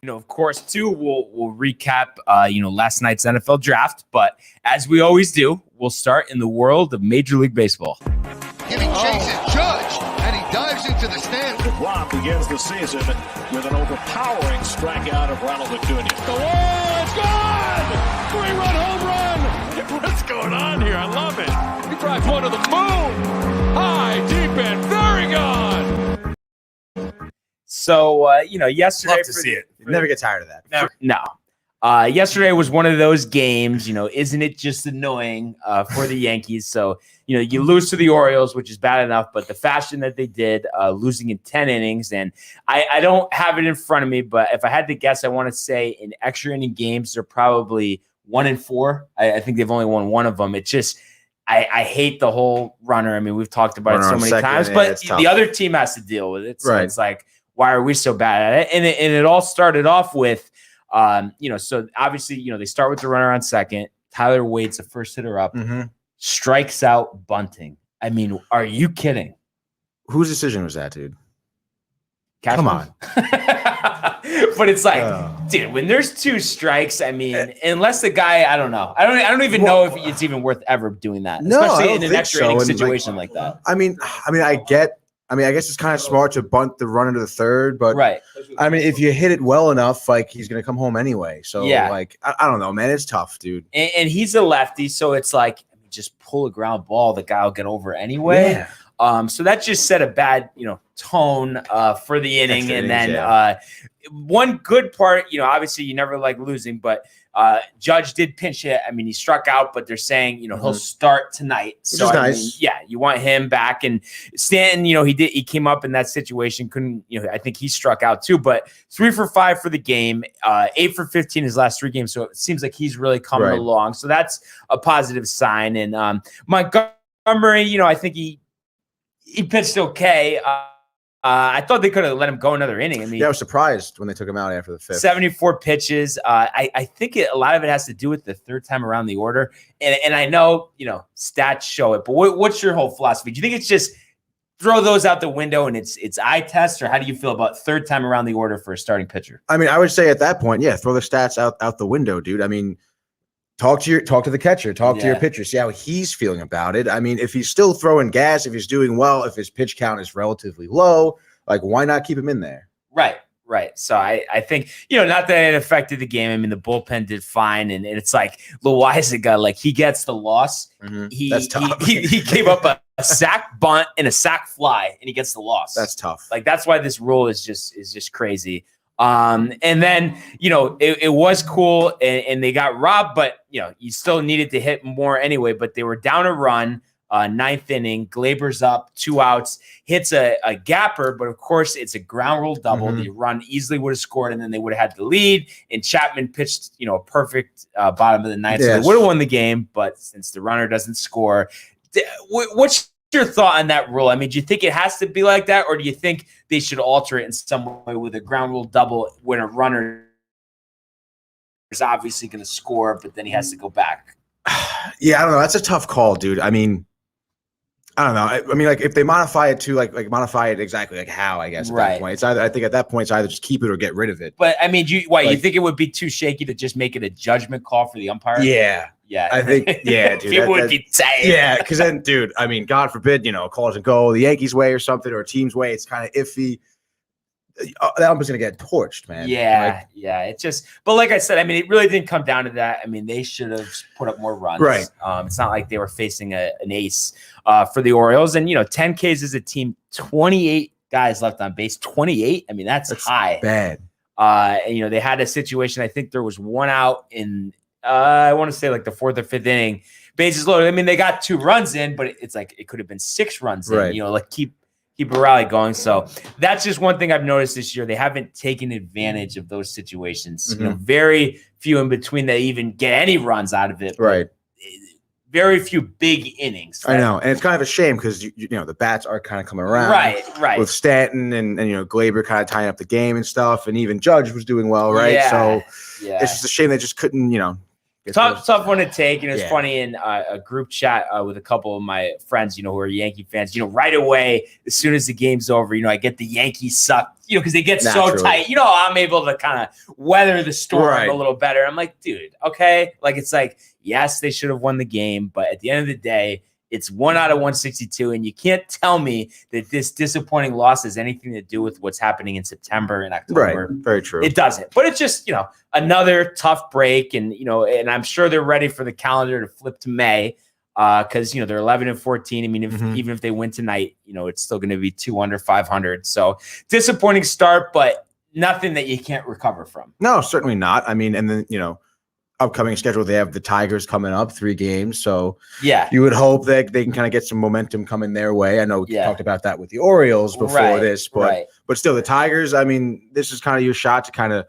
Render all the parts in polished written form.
Of course, too, we'll recap, last night's NFL draft. But as we always do, we'll start in the world of Major League Baseball. Giving chases Judge, and he dives into the stand. DeGrom begins the season with an overpowering strikeout of Ronald Acuna. The wall is gone! 3-run home run! What's going on here? I love it. He drives one to the moon. High, deep, and very gone. So, yesterday... Love to see it. Never get tired of that. Never. No. Yesterday was one of those games, isn't it just annoying for the Yankees? So, you lose to the Orioles, which is bad enough, but the fashion that they did, losing in 10 innings, and I don't have it in front of me, but if I had to guess, I want to say in extra inning games, they're probably 1-4. I think they've only won one of them. It's just, I hate the whole runner. I mean, we've talked about it so many times, but the other team has to deal with it. So It's like, why are we so bad at it? And it all started off with, so obviously, they start with the runner on second. Tyler Wade's the first hitter up, strikes out bunting. I mean, are you kidding? Whose decision was that, dude? Cashman? Come on. But it's like, dude, when there's two strikes, I mean, unless the guy, I don't know. I don't even know if it's even worth ever doing that, especially in an extra inning situation like that. I guess it's kind of smart to bunt the runner to the third, but I mean, if you hit it well enough, he's going to come home anyway. So, I don't know, man. It's tough, dude. And he's a lefty, so it's like, just pull a ground ball, the guy will get over anyway. Yeah. So that just set a bad, tone for the inning. Extra and then one good part, obviously you never like losing, but Judge did pinch hit. I mean, he struck out, but they're saying, he'll start tonight. So which is nice. You want him back. And Stanton, he came up in that situation. Couldn't, I think he struck out too, but 3 for 5 for the game, 8 for 15 his last 3 games. So it seems like he's really coming along. So that's a positive sign. And Montgomery, I think he pitched okay. I thought they could have let him go another inning. I mean, I was surprised when they took him out after the 5th. 74 pitches. I think a lot of it has to do with the third time around the order. And I know, stats show it, but what's your whole philosophy? Do you think it's just throw those out the window and it's eye test, or how do you feel about third time around the order for a starting pitcher? I mean, I would say at that point, throw the stats out the window, dude. I mean, talk to the catcher, talk to your pitcher, see how he's feeling about it. I mean, if he's still throwing gas, if he's doing well, if his pitch count is relatively low, why not keep him in there? Right. So I think, not that it affected the game. I mean, the bullpen did fine, and it's like Loaizaga, he gets the loss. That's tough. He gave up a sack bunt and a sack fly, and he gets the loss. That's tough. That's why this rule is just crazy. And then, it was cool and they got robbed, but, you still needed to hit more anyway, but they were down a run, 9th inning, Glaber's up, 2 outs, hits a gapper, but of course it's a ground rule double. The run easily would have scored, and then they would have had the lead, and Chapman pitched, a perfect bottom of the 9th. So they would have won the game, but since the runner doesn't score, what's your thought on that rule? I mean, do you think it has to be like that, or do you think they should alter it in some way with a ground rule double when a runner is obviously going to score, but then he has to go back? I don't know. That's a tough call, dude. I mean, I don't know. I mean, if they modify it to modify it exactly how, I guess, at that point. It's either, I think at that point, it's either just keep it or get rid of it. But I mean, you think it would be too shaky to just make it a judgment call for the umpire? Yeah. I think, dude. People would be saying. Yeah, because then, dude, I mean, God forbid, a call doesn't go the Yankees' way or something, or a team's way. It's kind of iffy. That umpire's going to get torched, man. Yeah. It's just, but like I said, I mean, it really didn't come down to that. I mean, they should have put up more runs. Right. It's not like they were facing an ace for the Orioles. And, 10 Ks as a team, 28 guys left on base. 28? I mean, that's high. Bad. And, they had a situation, I think there was 1 out in, I want to say the 4th or 5th inning, bases loaded. I mean, they got 2 runs in, but it's it could have been 6 runs in, keep a rally going. So that's just one thing I've noticed this year. They haven't taken advantage of those situations. Very few in between that even get any runs out of it. Right. Very few big innings. I know. And it's kind of a shame because, the bats are kind of coming around. Right. With Stanton and Glaber kind of tying up the game and stuff. And even Judge was doing well, right? Yeah. So it's just a shame they just couldn't, Tough one to take. And it's Yeah. funny in a group chat with a couple of my friends, who are Yankee fans, right away, as soon as the game's over, I get the Yankees suck, because they get so tight. I'm able to kind of weather the storm a little better. I'm like, dude, okay. Like, it's like, yes, they should have won the game, but at the end of the day, it's 1 out of 162, and you can't tell me that this disappointing loss has anything to do with what's happening in September and October. Right, very true. It doesn't. But it's just, another tough break, and and I'm sure they're ready for the calendar to flip to May, because they're 11-14. I mean, even if they win tonight, it's still going to be 2 under 500. So disappointing start, but nothing that you can't recover from. No, certainly not. I mean, and then upcoming schedule, they have the Tigers coming up, 3 games. So yeah, you would hope that they can kind of get some momentum coming their way. I know we talked about that with the Orioles before this, but still the Tigers, I mean, this is kind of your shot to kind of,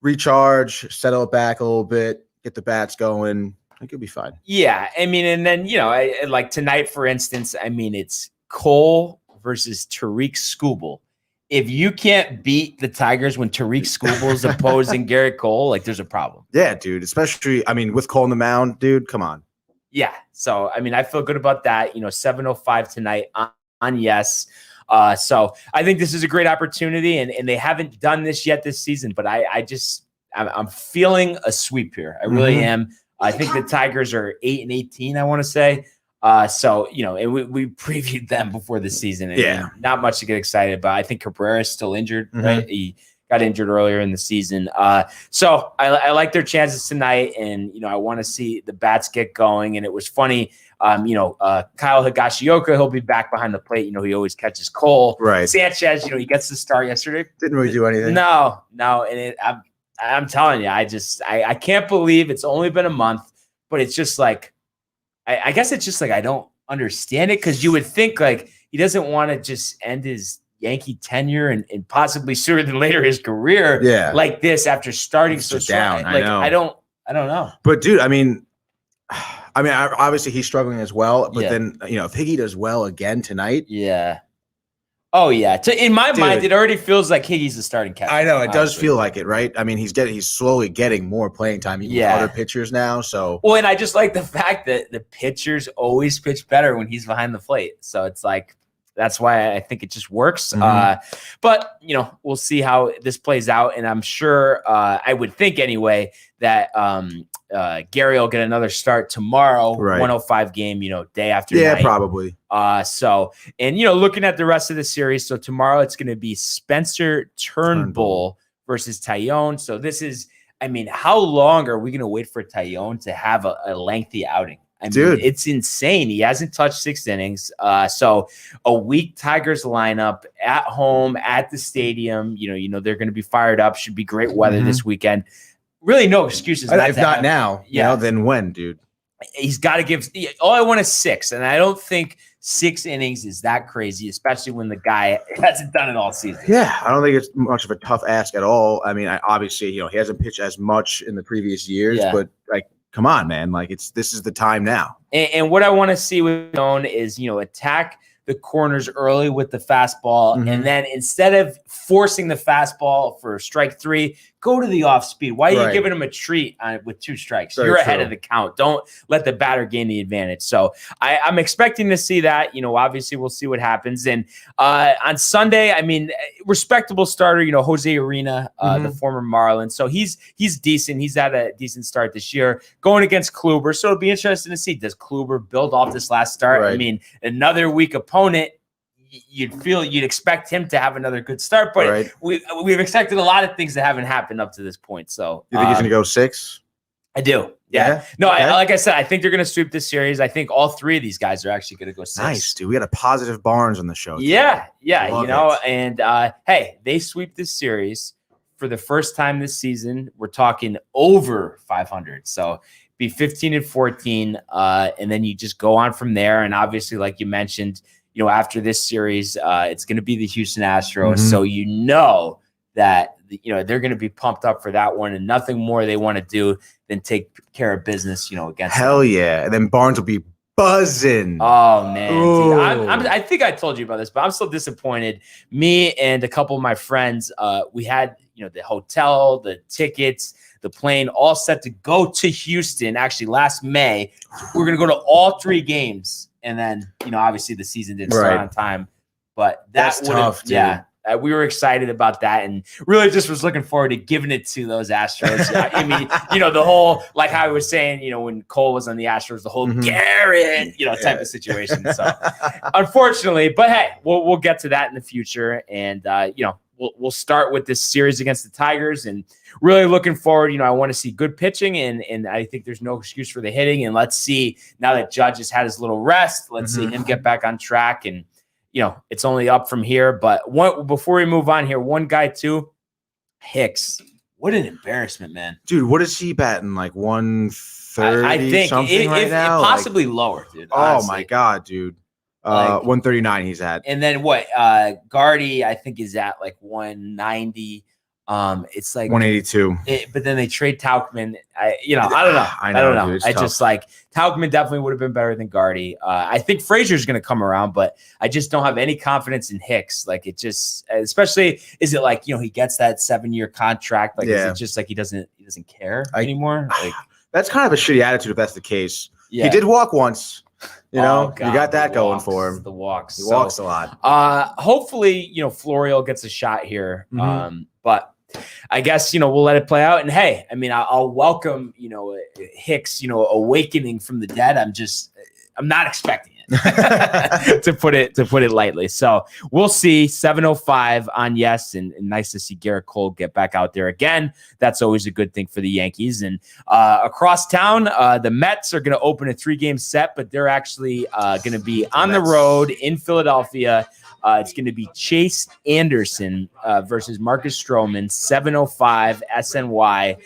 recharge, settle it back a little bit, get the bats going. I think you'll be fine. Yeah. I mean, and then, like tonight, for instance, I mean, it's Cole versus Tariq Skubal. If you can't beat the Tigers when Tariq Skubal is opposing Garrett Cole, like, there's a problem. Yeah, dude. Especially, I mean, with Cole on the mound, dude, come on. Yeah. So, I mean, I feel good about that. 7:05 tonight on Yes. So I think this is a great opportunity, and they haven't done this yet this season, but I'm feeling a sweep here. I really am. I think the Tigers are 8-18, I want to say. So, and we previewed them before the season. And not much to get excited about. I think Cabrera is still injured, right? He got injured earlier in the season. So I like their chances tonight, and, I want to see the bats get going. And it was funny, Kyle Higashioka, he'll be back behind the plate. He always catches Cole. Right. Sanchez, he gets the start yesterday. Didn't really do anything. No. And I'm telling you, I can't believe it's only been a month, but it's just like, I guess it's just like I don't understand it, because you would think like he doesn't want to just end his Yankee tenure and possibly sooner than later his career like this after starting so down. Like, I don't know. But dude, I mean, obviously he's struggling as well. But then if Higgy does well again tonight, Oh yeah. In my mind, it already feels like Higgy's the starting catcher. I know it does feel like it, right? I mean, he's slowly getting more playing time with other pitchers now. So and I just like the fact that the pitchers always pitch better when he's behind the plate. So it's like, that's why I think it just works. But we'll see how this plays out, and I'm sure I would think anyway that Gary will get another start tomorrow, 105 game, day after night. Yeah, probably. So, and looking at the rest of the series, so tomorrow it's going to be Spencer Turnbull versus Tyone. So this is, I mean, how long are we going to wait for Tyone to have a lengthy outing? I mean, it's insane. He hasn't touched 6 innings. So a weak Tigers lineup at home at the stadium. They're going to be fired up. Should be great weather this weekend. Really, no excuses. If not now, then when, dude? He's got to give. All I want is 6, and I don't think 6 innings is that crazy, especially when the guy hasn't done it all season. Yeah, I don't think it's much of a tough ask at all. I mean, obviously, he hasn't pitched as much in the previous years, but like, come on, man. Like, this is the time now. And what I want to see with Tyone is, attack the corners early with the fastball. And then instead of forcing the fastball for strike 3, go to the off speed. Why are you giving him a treat with 2 strikes? You're ahead of the count. Don't let the batter gain the advantage. So I'm expecting to see that. Obviously we'll see what happens. And on Sunday, I mean, respectable starter, Jose Arena, the former Marlin. So he's decent. He's had a decent start this year going against Kluber. So it'll be interesting to see, does Kluber build off this last start? I mean, another weak opponent. You'd expect him to have another good start, but we've expected a lot of things that haven't happened up to this point. So you think he's going to go 6? I do. Yeah. No, okay. Like I said, I think they're going to sweep this series. I think all 3 of these guys are actually going to go 6. Nice, dude. We got a positive Barnes on the show. Yeah. And hey, they sweep this series for the first time this season. We're talking over 500. So be 15-14, and then you just go on from there. And obviously, like you mentioned, after this series, it's going to be the Houston Astros. So that they're going to be pumped up for that one, and nothing more they want to do than take care of business, against them. Yeah. And then Barnes will be buzzing. Oh man, dude, I think I told you about this, but I'm still disappointed. Me and a couple of my friends, we had the hotel, the tickets, the plane, all set to go to Houston. Actually, last May, we're going to go to all 3 games. And then, obviously the season didn't start on time. But that's tough, dude. Yeah. We were excited about that and really just was looking forward to giving it to those Astros. I mean, the whole, like how I was saying, when Cole was on the Astros, the whole Garrett, type of situation. So unfortunately, but hey, we'll get to that in the future. And, we'll start with this series against the Tigers and really looking forward. I want to see good pitching and I think there's no excuse for the hitting. And let's see, now that Judge has had his little rest, let's see him get back on track and, it's only up from here. But before we move on here, one guy too, Hicks. What an embarrassment, man. Dude, what is he batting? Like 130 I think something right now? Possibly lower, dude. Honestly. Oh, my God, dude. 139 he's at. And then what? Gardy, I think, is at like 190. It's like 182. But then they trade Tauchman. I don't know. I don't know. Dude, I just Tauchman definitely would have been better than Gardy. I think Frazier's going to come around, but I just don't have any confidence in Hicks. Like it just, especially, is it like he gets that 7-year contract? Like is it just like he doesn't care anymore? Like that's kind of a shitty attitude if that's the case. Yeah. He did walk once. You God, you got that going for him. The walks. He walks a lot. Hopefully, Florial gets a shot here. But I guess, we'll let it play out. And hey, I mean, I'll welcome, Hicks, awakening from the dead. I'm not expecting it to put it lightly. So we'll see. 7:05 on Yes. And nice to see Garrett Cole get back out there again. That's always a good thing for the Yankees. And across town, the Mets are going to open a 3-game set, but they're actually going to be on the road in Philadelphia. It's going to be Chase Anderson versus Marcus Stroman, 7:05 SNY.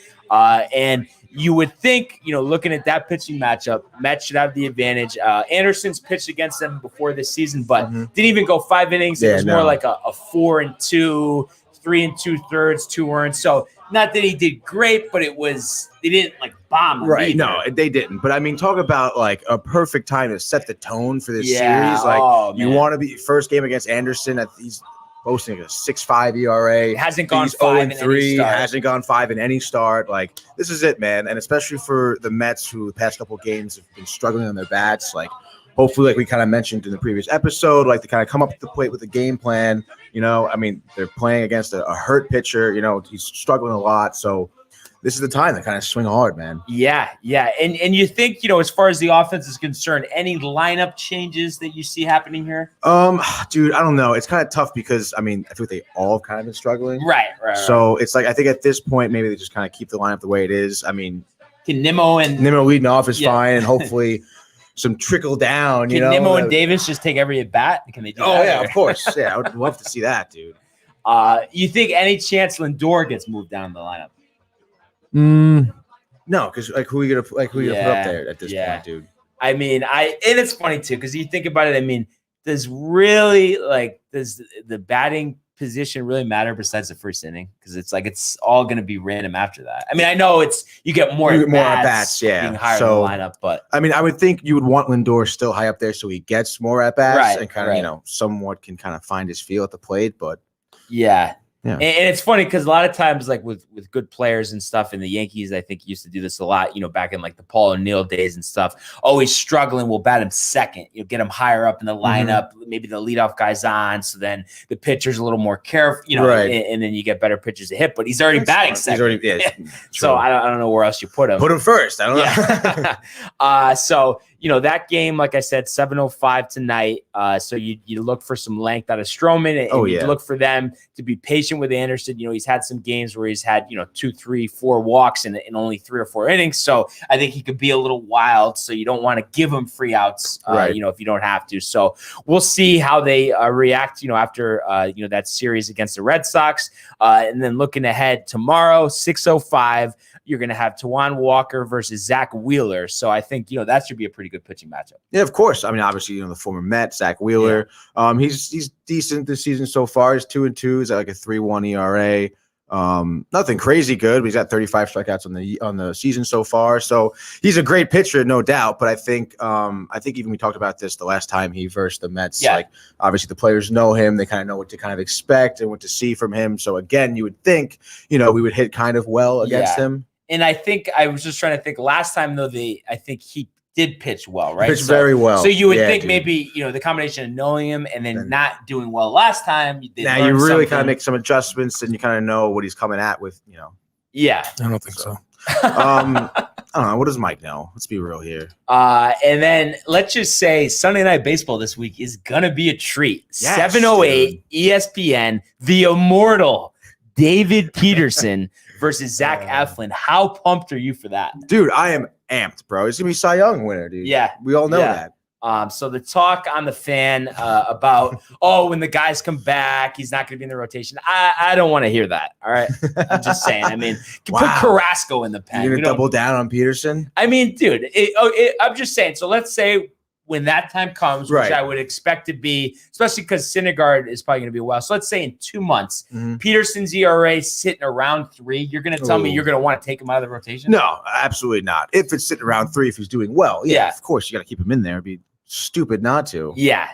And you would think, looking at that pitching matchup, Mets should have the advantage. Anderson's pitched against them before this season, but didn't even go 5 innings. It was more like a 4 2, 3 2/3, 2 earned. So not that he did great, but they didn't bomb. Right. Either. No, they didn't. But I mean, talk about a perfect time to set the tone for this series. You want to be first game against Anderson. He's boasting a 6.5 ERA. It hasn't gone He's 5 in 3. any start. Hasn't gone 5 in any start. This is it, man. And especially for the Mets, who the past couple of games have been struggling on their bats. Hopefully, we kind of mentioned in the previous episode, to kind of come up to the plate with a game plan. I mean, they're playing against a hurt pitcher. He's struggling a lot. So this is the time to kind of swing hard, man. Yeah. And you think, as far as the offense is concerned, any lineup changes that you see happening here? Dude, I don't know. It's kind of tough because, I mean, I think they all have kind of been struggling. Right. So it's I think at this point, maybe they just kind of keep the lineup the way it is. I mean, can Nimmo leading off is fine, and hopefully some trickle down. Can Nimmo and Davis just take every at bat? Can they do that? Oh, yeah, of course. Yeah, I would love to see that, dude. You think any chance Lindor gets moved down the lineup? No, because who are you gonna put up there at this point, dude? I mean, and it's funny too because you think about it. I mean, does the batting position really matter besides the first inning? Because it's all going to be random after that. I mean, I know you get more at bats, being higher in the lineup, but I mean, I would think you would want Lindor still high up there so he gets more at bats and kind of somewhat can kind of find his feel at the plate, but yeah. And it's funny because a lot of times, with good players and stuff, and the Yankees, I think used to do this a lot, back in the Paul O'Neill days and stuff. Always struggling, we'll bat him second. Get him higher up in the lineup. Maybe the leadoff guy's on, so then the pitcher's a little more careful, and then you get better pitchers to hit. But he's already batting second. So I don't know where else you put him. Put him first. I don't know. So that game, like I said, 7:05 tonight. So you look for some length out of Stroman, and you look for them to be patient with Anderson. He's had some games where he's had 2, 3, 4 walks in only 3 or 4 innings. So I think he could be a little wild. So you don't want to give him free outs, if you don't have to. So we'll see how they react, after that series against the Red Sox. And then looking ahead tomorrow, 6:05. You're going to have Tawan Walker versus Zach Wheeler. So I think, that should be a pretty good pitching matchup. Yeah, of course. I mean, obviously, the former Met, Zach Wheeler. He's decent this season so far. He's 2-2. He's at a 3.1 ERA. Nothing crazy good, but he's got 35 strikeouts on the season so far. So he's a great pitcher, no doubt. But I think even we talked about this the last time he versed the Mets. Yeah. Like obviously the players know him, they kind of know what to kind of expect and what to see from him. So again, you would think, we would hit kind of well against him. And I think I was just trying to think last time though, I think he did pitch well, right? Pitched very well. So you would think maybe, the combination of knowing him and then not doing well last time. Now you really kind of make some adjustments and you kind of know what he's coming at with, Yeah. I don't think so. I don't know. What does Mike know? Let's be real here. And then let's just say Sunday Night Baseball this week is going to be a treat. Yes, 7:08 ESPN, the immortal David Peterson versus Zach Eflin. How pumped are you for that? Dude, I am amped, bro. He's going to be Cy Young winner, dude. Yeah. We all know that. So the talk on the fan about, when the guys come back, he's not going to be in the rotation. I don't want to hear that. All right. I'm just saying. I mean, put Carrasco in the pen. You're going to double down on Peterson? I mean, dude, I'm just saying. So let's say when that time comes, which I would expect to be, especially because Syndergaard is probably going to be well. So let's say in 2 months, Peterson's ERA sitting around 3. You're going to tell me you're going to want to take him out of the rotation? No, absolutely not. If it's sitting around 3, if he's doing well, of course you got to keep him in there. It'd be stupid not to. Yeah.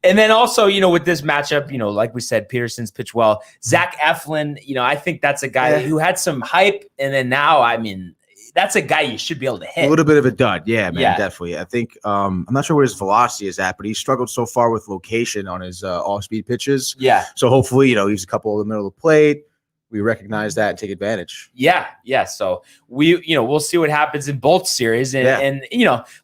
And then also, with this matchup, like we said, Peterson's pitched well. Zach Eflin, I think that's a guy who had some hype, and then now, I mean, that's a guy you should be able to hit. A little bit of a dud. Yeah, man, definitely. I think I'm not sure where his velocity is at, but he's struggled so far with location on his off-speed pitches. Yeah. So hopefully, he's a couple in the middle of the plate. We recognize that and take advantage. Yeah. So we'll see what happens in both series. And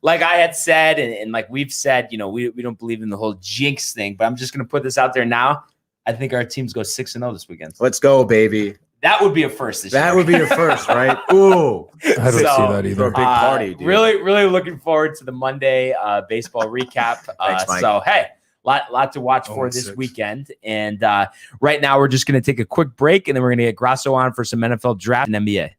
like I had said, and like we've said, we don't believe in the whole jinx thing, but I'm just going to put this out there now. I think our teams go 6-0 this weekend. Let's go, baby. That would be a first this year. That would be a first, right? Ooh. I don't see that either. For a big party, dude. Really looking forward to the Monday baseball recap. Thanks, Mike. So, hey, lot to watch for this weekend. And right now we're just going to take a quick break, and then we're going to get Grasso on for some NFL draft and NBA.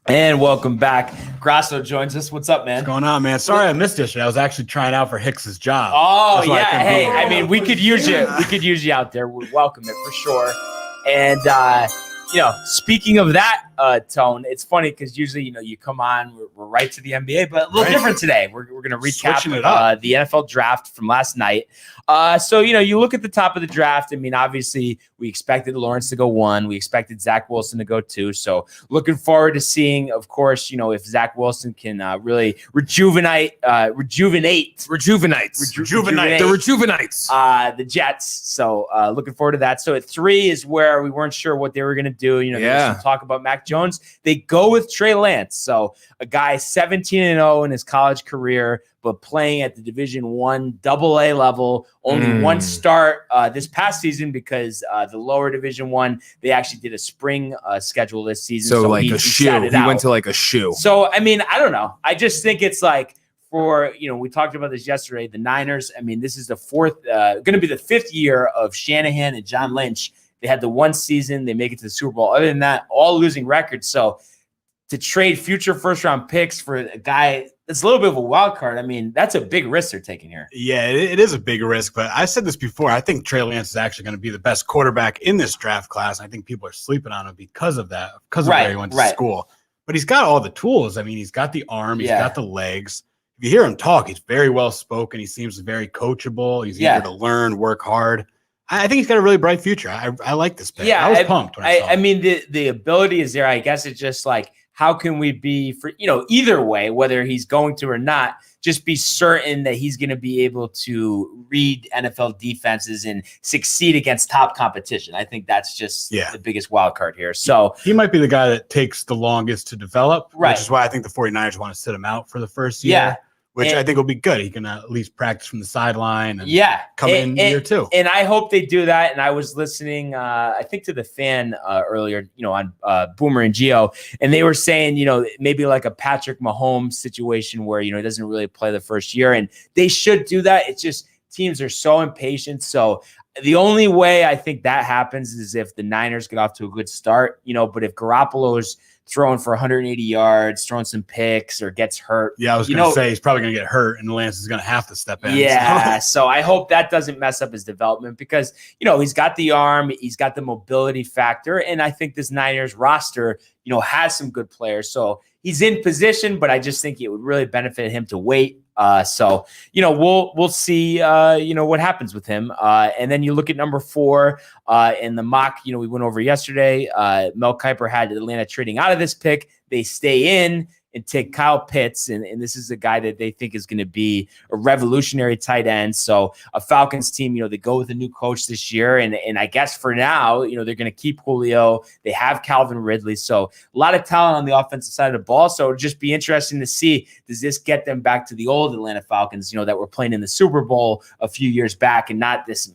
And welcome back. Grasso joins us. What's up, man? What's going on, man? Sorry I missed yesterday. I was actually trying out for Hicks's job. Oh, yeah. Hey, I mean, we could use you. We could use you out there. We welcome it for sure. And, speaking of that, Tone, it's funny because usually, you come on, we're right to the NBA, but a little different today. We're going to recap the NFL draft from last night. So, you look at the top of the draft. I mean, obviously, we expected Lawrence to go 1. We expected Zach Wilson to go 2. So looking forward to seeing, of course, if Zach Wilson can really rejuvenate the Jets. So looking forward to that. So at 3 is where we weren't sure what they were going to do. There was some talk about Mac Jones. They go with Trey Lance. So a guy 17-0 in his college career, but playing at the Division I AA level, only one start this past season because the lower Division I, they actually did a spring schedule this season. So like a shoe. He went to like a shoe. So, I mean, I don't know. I just think it's like for, we talked about this yesterday, the Niners, I mean, this is the going to be the 5th year of Shanahan and John Lynch. They had the one season, they make it to the Super Bowl. Other than that, all losing records. So to trade future first-round picks for a guy that's a little bit of a wild card, I mean, that's a big risk they're taking here. Yeah, it is a big risk. But I said this before. I think Trey Lance is actually going to be the best quarterback in this draft class. I think people are sleeping on him because of that, because of where he went to school. But he's got all the tools. I mean, he's got the arm. He's got the legs. If you hear him talk, he's very well-spoken. He seems very coachable. He's eager to learn, work hard. I think he's got a really bright future. I like this pick. I was pumped when I saw it. I mean, the ability is there. I guess it's just like how can we be for, either way, whether he's going to or not, just be certain that he's going to be able to read NFL defenses and succeed against top competition. I think that's just the biggest wild card here. So he might be the guy that takes the longest to develop, right. Which is why I think the 49ers want to sit him out for the first year. Which I think will be good. He can at least practice from the sideline and come in year two. And I hope they do that. And I was listening, I think, to the Fan earlier, on Boomer and Geo, and they were saying, maybe like a Patrick Mahomes situation where, he doesn't really play the first year. And they should do that. It's just teams are so impatient. So the only way I think that happens is if the Niners get off to a good start, but if Garoppolo's throwing for 180 yards, throwing some picks, or gets hurt. Yeah, I was going to say he's probably going to get hurt, and Lance is going to have to step in. Yeah, so I hope that doesn't mess up his development because, he's got the arm, he's got the mobility factor, and I think this Niners roster, has some good players. So he's in position, but I just think it would really benefit him to wait. So we'll see, what happens with him. And then you look at number 4 in the mock, we went over yesterday. Mel Kiper had Atlanta trading out of this pick. They stay in and take Kyle Pitts. And this is a guy that they think is going to be a revolutionary tight end. So a Falcons team, they go with a new coach this year. And I guess for now, they're going to keep Julio. They have Calvin Ridley. So a lot of talent on the offensive side of the ball. So it'll just be interesting to see, does this get them back to the old Atlanta Falcons, that were playing in the Super Bowl a few years back and not this,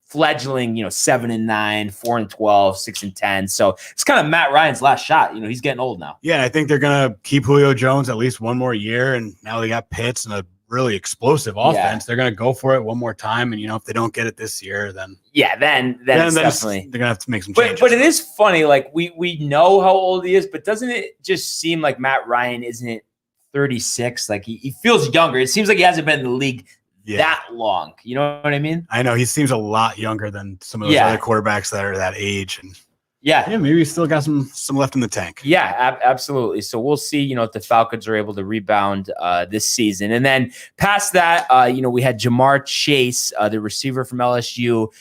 fledgling, 7-9, 4-12, 6-10. So it's kind of Matt Ryan's last shot. He's getting old now. Yeah, I think they're going to keep Julio Jones at least one more year. And now they got Pitts and a really explosive offense. They're going to go for it one more time. And, if they don't get it this year, then then it's definitely they're going to have to make some changes. But it is funny. Like we know how old he is, but doesn't it just seem like Matt Ryan isn't 36? Like he feels younger. It seems like he hasn't been in the league that long. You know what I mean? I know he seems a lot younger than some of those other quarterbacks that are that age. And maybe he's still got some left in the tank. Yeah, absolutely. So we'll see, if the Falcons are able to rebound this season. And then past that, we had Jamar Chase, the receiver from LSU,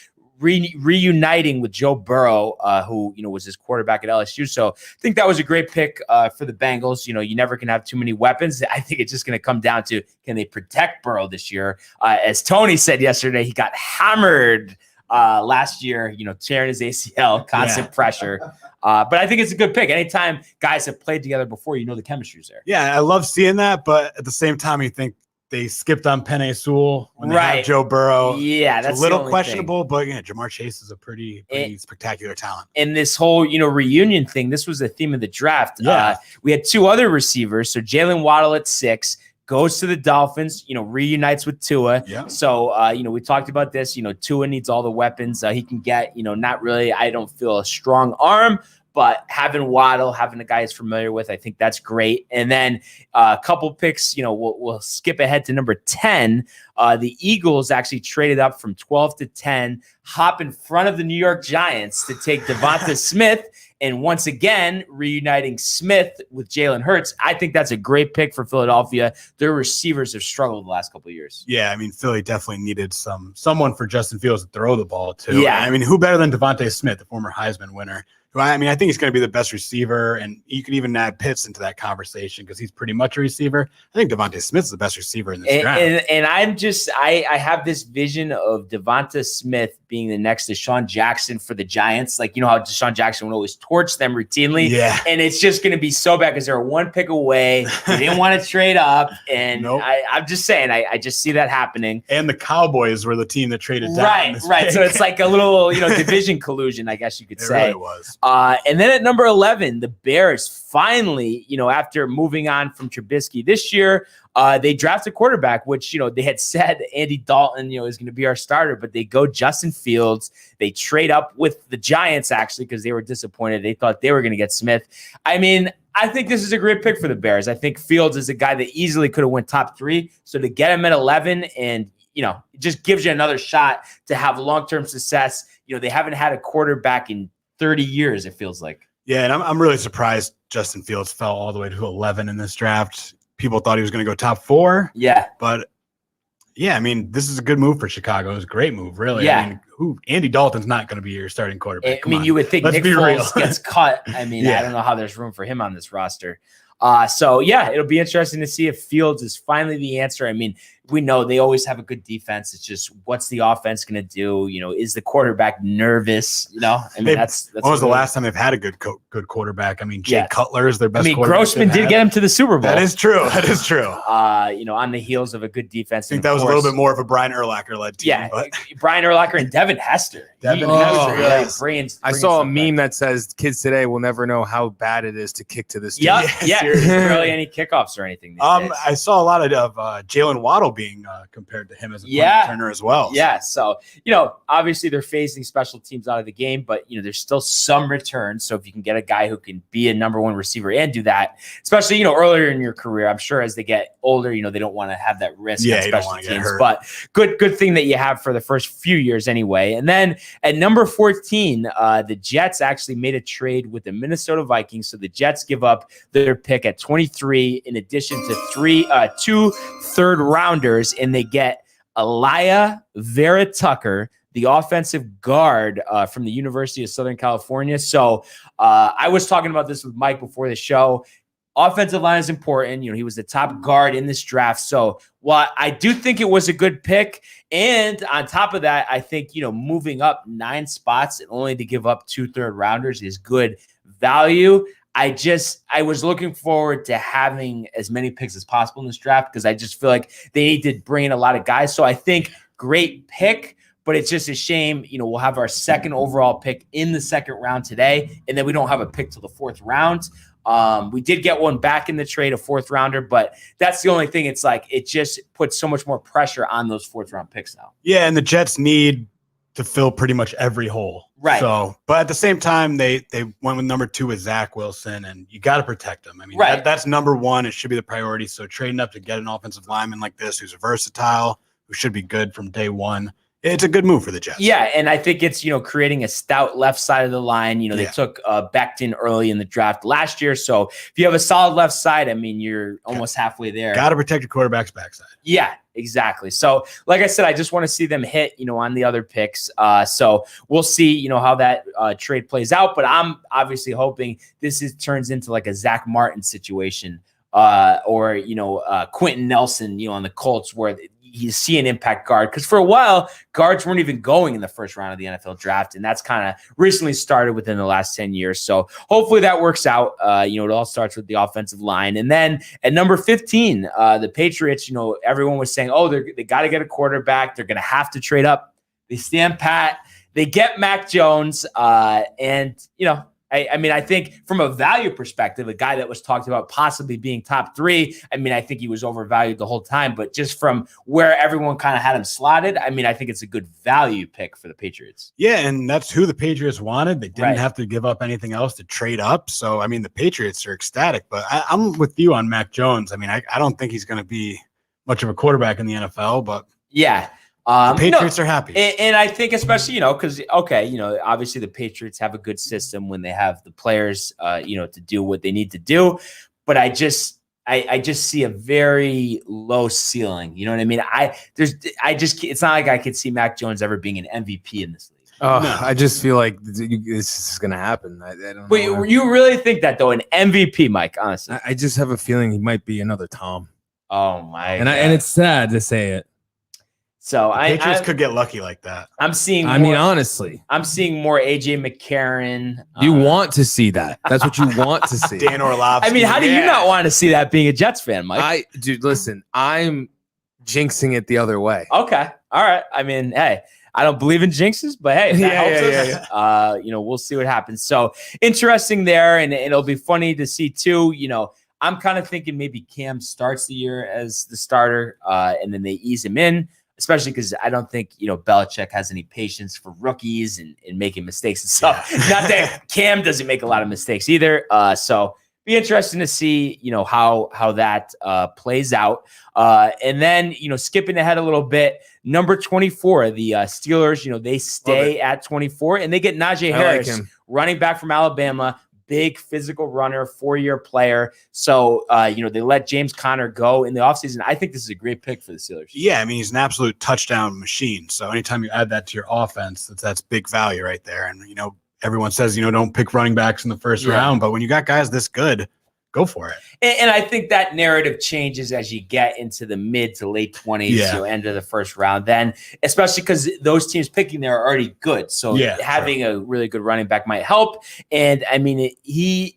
reuniting with Joe Burrow, who, was his quarterback at LSU. So I think that was a great pick for the Bengals. You never can have too many weapons. I think it's just going to come down to, can they protect Burrow this year? As Tony said yesterday, he got hammered last year, tearing his ACL, constant pressure. But I think it's a good pick. Anytime guys have played together before, the chemistry's there. Yeah, I love seeing that. But at the same time, you think they skipped on Penei Sewell when they have Joe Burrow. Yeah, that's a little questionable, but Jamar Chase is a pretty spectacular talent. And this whole, reunion thing, this was the theme of the draft. Yeah. We had 2 other receivers. So Jalen Waddle at 6 goes to the Dolphins, reunites with Tua. Yeah. So, we talked about this, Tua needs all the weapons he can get, not really, I don't feel a strong arm, but having Waddle, having a guy he's familiar with, I think that's great. And then a couple picks, we'll skip ahead to number 10. The Eagles actually traded up from 12 to 10, hop in front of the New York Giants to take Devonta Smith. And once again, reuniting Smith with Jalen Hurts. I think that's a great pick for Philadelphia. Their receivers have struggled the last couple of years. Yeah, I mean, Philly definitely needed someone for Justin Fields to throw the ball to. Yeah. I mean, who better than Devonta Smith, the former Heisman winner? I mean, I think he's going to be the best receiver, and you can even add Pitts into that conversation because he's pretty much a receiver. I think Devonta Smith's the best receiver in this draft. And I'm just, I have this vision of Devonta Smith being the next Deshaun Jackson for the Giants. Like, how Deshaun Jackson would always torch them routinely. Yeah. And it's just going to be so bad because they're 1 pick away. They didn't want to trade up. And nope. I'm just saying, I just see that happening. And the Cowboys were the team that traded down. Right. So it's like a little, division collusion, I guess you could say. It really was. And then at number 11, the Bears finally, after moving on from Trubisky this year, they draft a quarterback, which, they had said Andy Dalton, is going to be our starter, but they go Justin Fields. They trade up with the Giants, actually, because they were disappointed. They thought they were going to get Smith. I mean, I think this is a great pick for the Bears. I think Fields is a guy that easily could have went top 3. So to get him at 11 and, it just gives you another shot to have long-term success. They haven't had a quarterback in 30 years, it feels like. Yeah, and I'm really surprised Justin Fields fell all the way to 11 in this draft. People thought he was going to go top 4. Yeah. But Yeah, I mean, this is a good move for Chicago. It was a great move, really. Yeah. I mean, Andy Dalton's not going to be your starting quarterback. I mean, you would think Let's Nick be real. Foles gets cut. I mean, Yeah. I don't know how there's room for him on this roster. So yeah, it'll be interesting to see if Fields is finally the answer. I mean, we know they always have a good defense. It's just, what's the offense going to do? You know, is the quarterback nervous? You know, I mean, that's when was the last time they've had a good quarterback? I mean, Jay Cutler is their best. I mean, quarterback Grossman did get him to the Super Bowl. That is true. That is true. You know, on the heels of a good defense. I think that was a little bit more of a Brian Urlacher led team. Yeah, but Brian Urlacher and Devin Hester. I saw a meme that says kids today will never know how bad it is to kick to this. Yeah, there's barely any kickoffs or anything. These days. I saw a lot of Jalen Waddle being compared to him as a punt returner as well. Yeah, so you know, obviously they're phasing special teams out of the game, but you know, there's still some returns. So if you can get a guy who can be a number one receiver and do that, especially, you know, earlier in your career, I'm sure as they get older, you know, they don't want to have that risk on special teams. But good thing that you have for the first few years anyway. And then at number 14, the Jets actually made a trade with the Minnesota Vikings. So the Jets give up their pick at 23 in addition to two third rounders, and they get Elijah Vera Tucker, the offensive guard from the University of Southern California. So I was talking about this with Mike before the show. Offensive line is important. You know, he was the top guard in this draft. So while I do think it was a good pick, and on top of that, I think, you know, moving up 9 spots and only to give up 2 third rounders is good value. I was looking forward to having as many picks as possible in this draft because I just feel like they need to bring in a lot of guys. So I think great pick, but it's just a shame, you know, we'll have our second overall pick in the second round today, and then we don't have a pick till the 4th round. We did get one back in the trade, a 4th rounder, but that's the only thing. It's like, it just puts so much more pressure on those 4th round picks now. Yeah. And the Jets need to fill pretty much every hole. Right. So, but at the same time, they went with number 2 with Zach Wilson, and you got to protect him. I mean, that's number 1. It should be the priority. So trading up to get an offensive lineman like this, who's versatile, who should be good from day one, it's a good move for the Jets. Yeah, and I think it's, you know, creating a stout left side of the line. You know, they took Becton early in the draft last year. So if you have a solid left side, I mean, you're almost halfway there. Got to protect your quarterback's backside. Yeah, exactly. So like I said, I just want to see them hit, you know, on the other picks. So we'll see, you know, how that trade plays out. But I'm obviously hoping this turns into like a Zach Martin situation or, you know, Quentin Nelson, you know, on the Colts, where you see an impact guard, because for a while guards weren't even going in the first round of the NFL draft, and that's kind of recently started within the last 10 years. So hopefully that works out. You know, it all starts with the offensive line. And then at number 15, the Patriots, you know, everyone was saying, oh, they got to get a quarterback, they're going to have to trade up. They stand pat, they get Mac Jones, and you know, I mean, I think from a value perspective, a guy that was talked about possibly being top 3, I mean, I think he was overvalued the whole time, but just from where everyone kind of had him slotted, I mean, I think it's a good value pick for the Patriots. Yeah, and that's who the Patriots wanted. They didn't have to give up anything else to trade up. So, I mean, the Patriots are ecstatic, but I'm with you on Mac Jones. I mean, I don't think he's going to be much of a quarterback in the NFL, but yeah. The Patriots are happy. And I think especially, you know, because, okay, you know, obviously the Patriots have a good system when they have the players, you know, to do what they need to do. But I just see a very low ceiling. You know what I mean? It's not like I could see Mac Jones ever being an MVP in this league. Oh, no. I just feel like this is going to happen. I don't know. But you really think that, though, an MVP, Mike, honestly? I just have a feeling he might be another Tom. Oh, my God. And it's sad to say it. So the Patriots could get lucky like that. Honestly, I'm seeing more AJ McCarron. You want to see that. That's what you want to see. Dan Orlovsky. I mean, how do you not want to see that being a Jets fan, Mike? Dude, listen, I'm jinxing it the other way. Okay. All right. I mean, hey, I don't believe in jinxes, but hey, if that helps us, you know, we'll see what happens. So interesting there. And it'll be funny to see too, you know, I'm kind of thinking maybe Cam starts the year as the starter and then they ease him in. Especially because I don't think, you know, Belichick has any patience for rookies and making mistakes and stuff. Yeah. Not that Cam doesn't make a lot of mistakes either. So be interesting to see, you know, how that plays out. And then, you know, skipping ahead a little bit, number 24, the Steelers, you know, they stay at 24 and they get Najee Harris, running back from Alabama, big physical runner, 4-year player. So, they let James Conner go in the offseason. I think this is a great pick for the Steelers. Yeah, I mean, he's an absolute touchdown machine. So anytime you add that to your offense, that's big value right there. And, everyone says, don't pick running backs in the first round. But when you got guys this good, go for it. And I think that narrative changes as you get into the mid to late 20s, end of the first round. Then, especially because those teams picking there are already good. So having a really good running back might help. And I mean, he's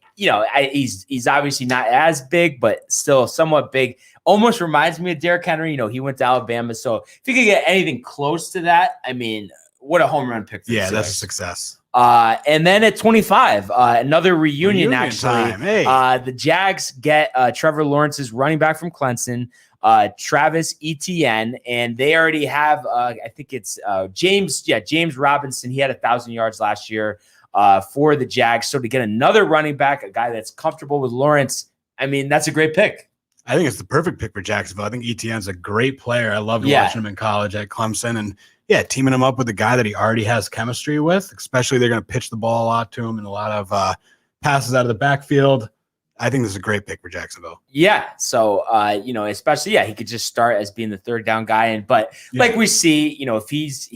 obviously not as big, but still somewhat big. Almost reminds me of Derrick Henry. He went to Alabama. So if you could get anything close to that, I mean, what a home run pick. Yeah, that's a success. And then at 25, another reunion actually. Time. Hey. The Jags get Trevor Lawrence's running back from Clemson, Travis Etienne, and they already have, I think it's James Robinson. He had 1,000 yards last year for the Jags. So to get another running back, a guy that's comfortable with Lawrence, I mean, that's a great pick. I think it's the perfect pick for Jacksonville. I think Etienne's a great player. I loved watching him in college at Clemson, and teaming him up with a guy that he already has chemistry with, especially they're going to pitch the ball a lot to him and a lot of passes out of the backfield. I think this is a great pick for Jacksonville. Yeah. So, especially, he could just start as being the third down guy. But like we see, if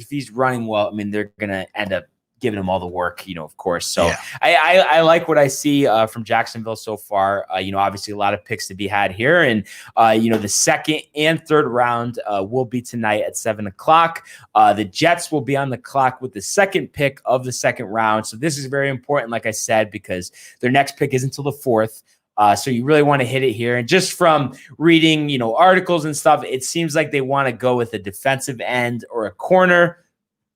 he's running well, I mean, they're going to end up giving him all the work, of course. So I like what I see from Jacksonville so far. Obviously a lot of picks to be had here. And, the second and third round will be tonight at 7:00. The Jets will be on the clock with the second pick of the second round. So this is very important, like I said, because their next pick isn't until the 4th. So you really want to hit it here. And just from reading, articles and stuff, it seems like they want to go with a defensive end or a corner,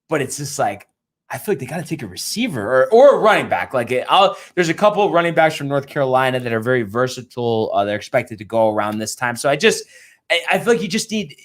but it's just like, I feel like they got to take a receiver or a running back. There's a couple of running backs from North Carolina that are very versatile. They're expected to go around this time. So I feel like you just need,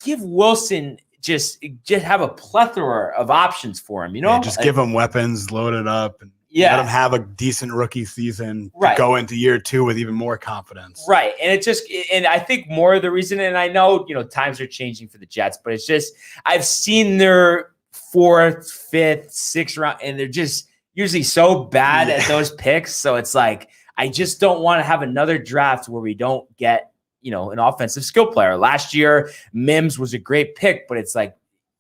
give Wilson just have a plethora of options for him, just give him weapons, load it up, and let him have a decent rookie season to go into year 2 with even more confidence. Right. And I think more of the reason, and I know, times are changing for the Jets, but it's just, I've seen their 4th, 5th, 6th round, and they're just usually so bad at those picks. So it's like, I just don't want to have another draft where we don't get, an offensive skill player. Last year, Mims was a great pick, but it's like,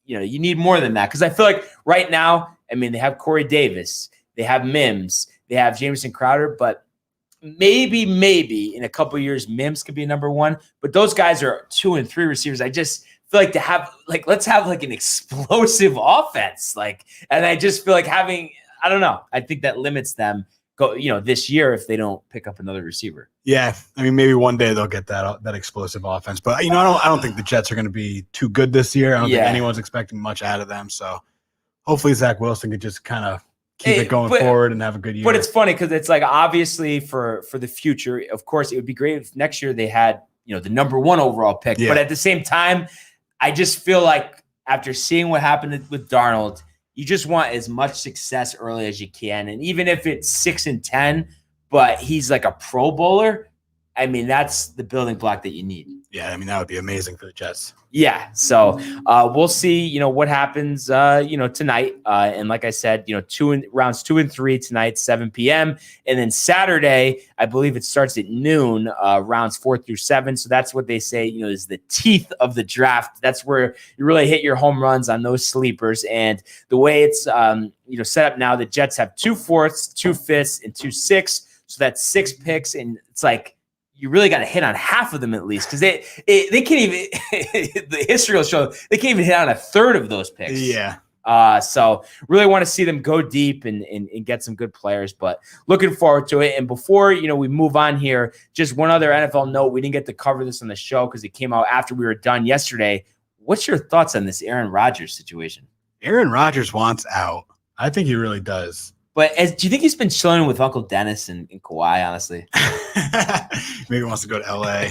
you need more than that. Because I feel like right now, I mean, they have Corey Davis, they have Mims, they have Jamison Crowder, but maybe in a couple of years, Mims could be number 1. But those guys are 2 and 3 receivers. I just feel like to have let's have an explosive offense. And I just feel like having, I don't know. I think that limits them this year if they don't pick up another receiver. Yeah. I mean, maybe one day they'll get that explosive offense, but I don't think the Jets are going to be too good this year. I don't think anyone's expecting much out of them. So hopefully Zach Wilson could just kind of keep it going forward and have a good year. But it's funny because it's like, obviously for the future, of course, it would be great if next year they had, the number 1 overall pick. But at the same time, I just feel like after seeing what happened with Darnold, you just want as much success early as you can. And even if it's 6 and 10, but he's like a Pro Bowler, I mean, that's the building block that you need. Yeah, I mean, that would be amazing for the Jets. Yeah, so we'll see, what happens, tonight. And like I said, rounds 2 and 3 tonight, 7 p.m. And then Saturday, I believe it starts at noon, rounds 4 through 7. So that's what they say, is the teeth of the draft. That's where you really hit your home runs on those sleepers. And the way it's, set up now, the Jets have 2 4ths, 2 5ths, and 2 6ths. So that's 6 picks. And it's like, you really got to hit on half of them at least, because they can't even the history will show they can't even hit on a third of those picks. Yeah. So really want to see them go deep and get some good players, but looking forward to it. And before we move on here, just one other NFL note. We didn't get to cover this on the show because it came out after we were done yesterday. What's your thoughts on this Aaron Rodgers situation? Aaron Rodgers wants out. I think he really does. But do you think he's been chilling with Uncle Dennis and Kawhi, honestly? Maybe he wants to go to LA.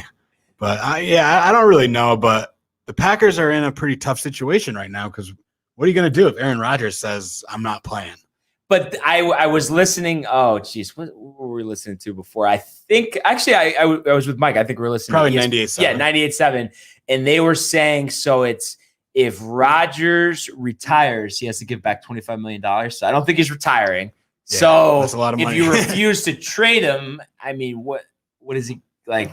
But I don't really know. But the Packers are in a pretty tough situation right now because what are you going to do if Aaron Rodgers says, I'm not playing? But I was listening. Oh, geez. What were we listening to before? I think actually I was with Mike. I think we were listening probably to 98.7. Yeah, 98.7. And they were saying, so it's if Rodgers retires, he has to give back $25 million. So I don't think he's retiring. Yeah, so that's a lot of money. if you refuse to trade him, I mean, what is he like?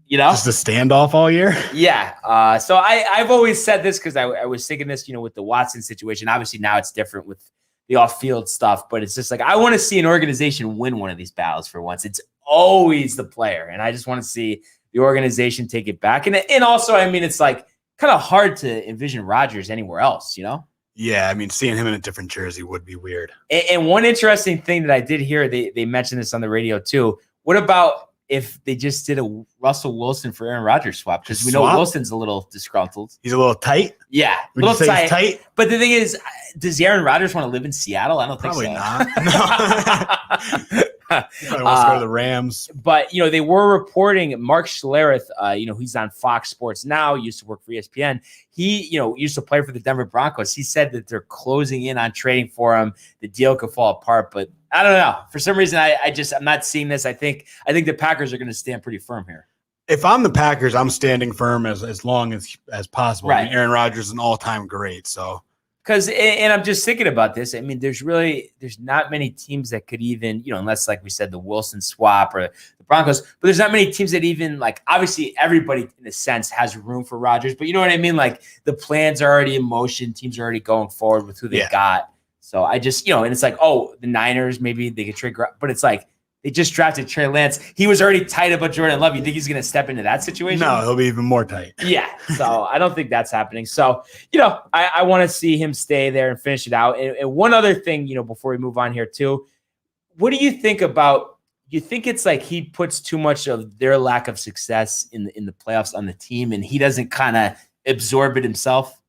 You know, just a standoff all year. Yeah. So I've always said this because I was thinking this, with the Watson situation. Obviously now it's different with the off-field stuff, but it's just like I want to see an organization win one of these battles for once. It's always the player, and I just want to see the organization take it back. And also, I mean, it's like kind of hard to envision Rodgers anywhere else, Yeah, I mean, seeing him in a different jersey would be weird. And one interesting thing that I did hear, they mentioned this on the radio too. What about if they just did a Russell Wilson for Aaron Rodgers swap? Because we know Wilson's a little disgruntled. He's a little tight? Yeah. Would you say he's tight? But the thing is, does Aaron Rodgers want to live in Seattle? I don't think so. Probably not. No. He probably wants to go to the Rams. But, they were reporting Mark Schlereth, he's on Fox Sports now, used to work for ESPN. He, used to play for the Denver Broncos. He said that they're closing in on trading for him. The deal could fall apart, but I don't know. For some reason, I'm not seeing this. I think the Packers are going to stand pretty firm here. If I'm the Packers, I'm standing firm as long as possible. Right. I mean, Aaron Rodgers is an all-time great, so. Because, and I'm just thinking about this. I mean, there's not many teams that could even, unless, like we said, the Wilson swap or the Broncos, but there's not many teams that even, like, obviously everybody in a sense has room for Rodgers, but you know what I mean? Like, the plans are already in motion. Teams are already going forward with who they got. So I just, and it's like, oh, the Niners, maybe they could trade, but it's like, they just drafted Trey Lance. He was already tight about Jordan Love. You think he's going to step into that situation? No, he'll be even more tight. Yeah. So I don't think that's happening. So, I want to see him stay there and finish it out. And one other thing, before we move on here too, what do you think about, you think it's like he puts too much of their lack of success in the playoffs on the team and he doesn't kind of absorb it himself?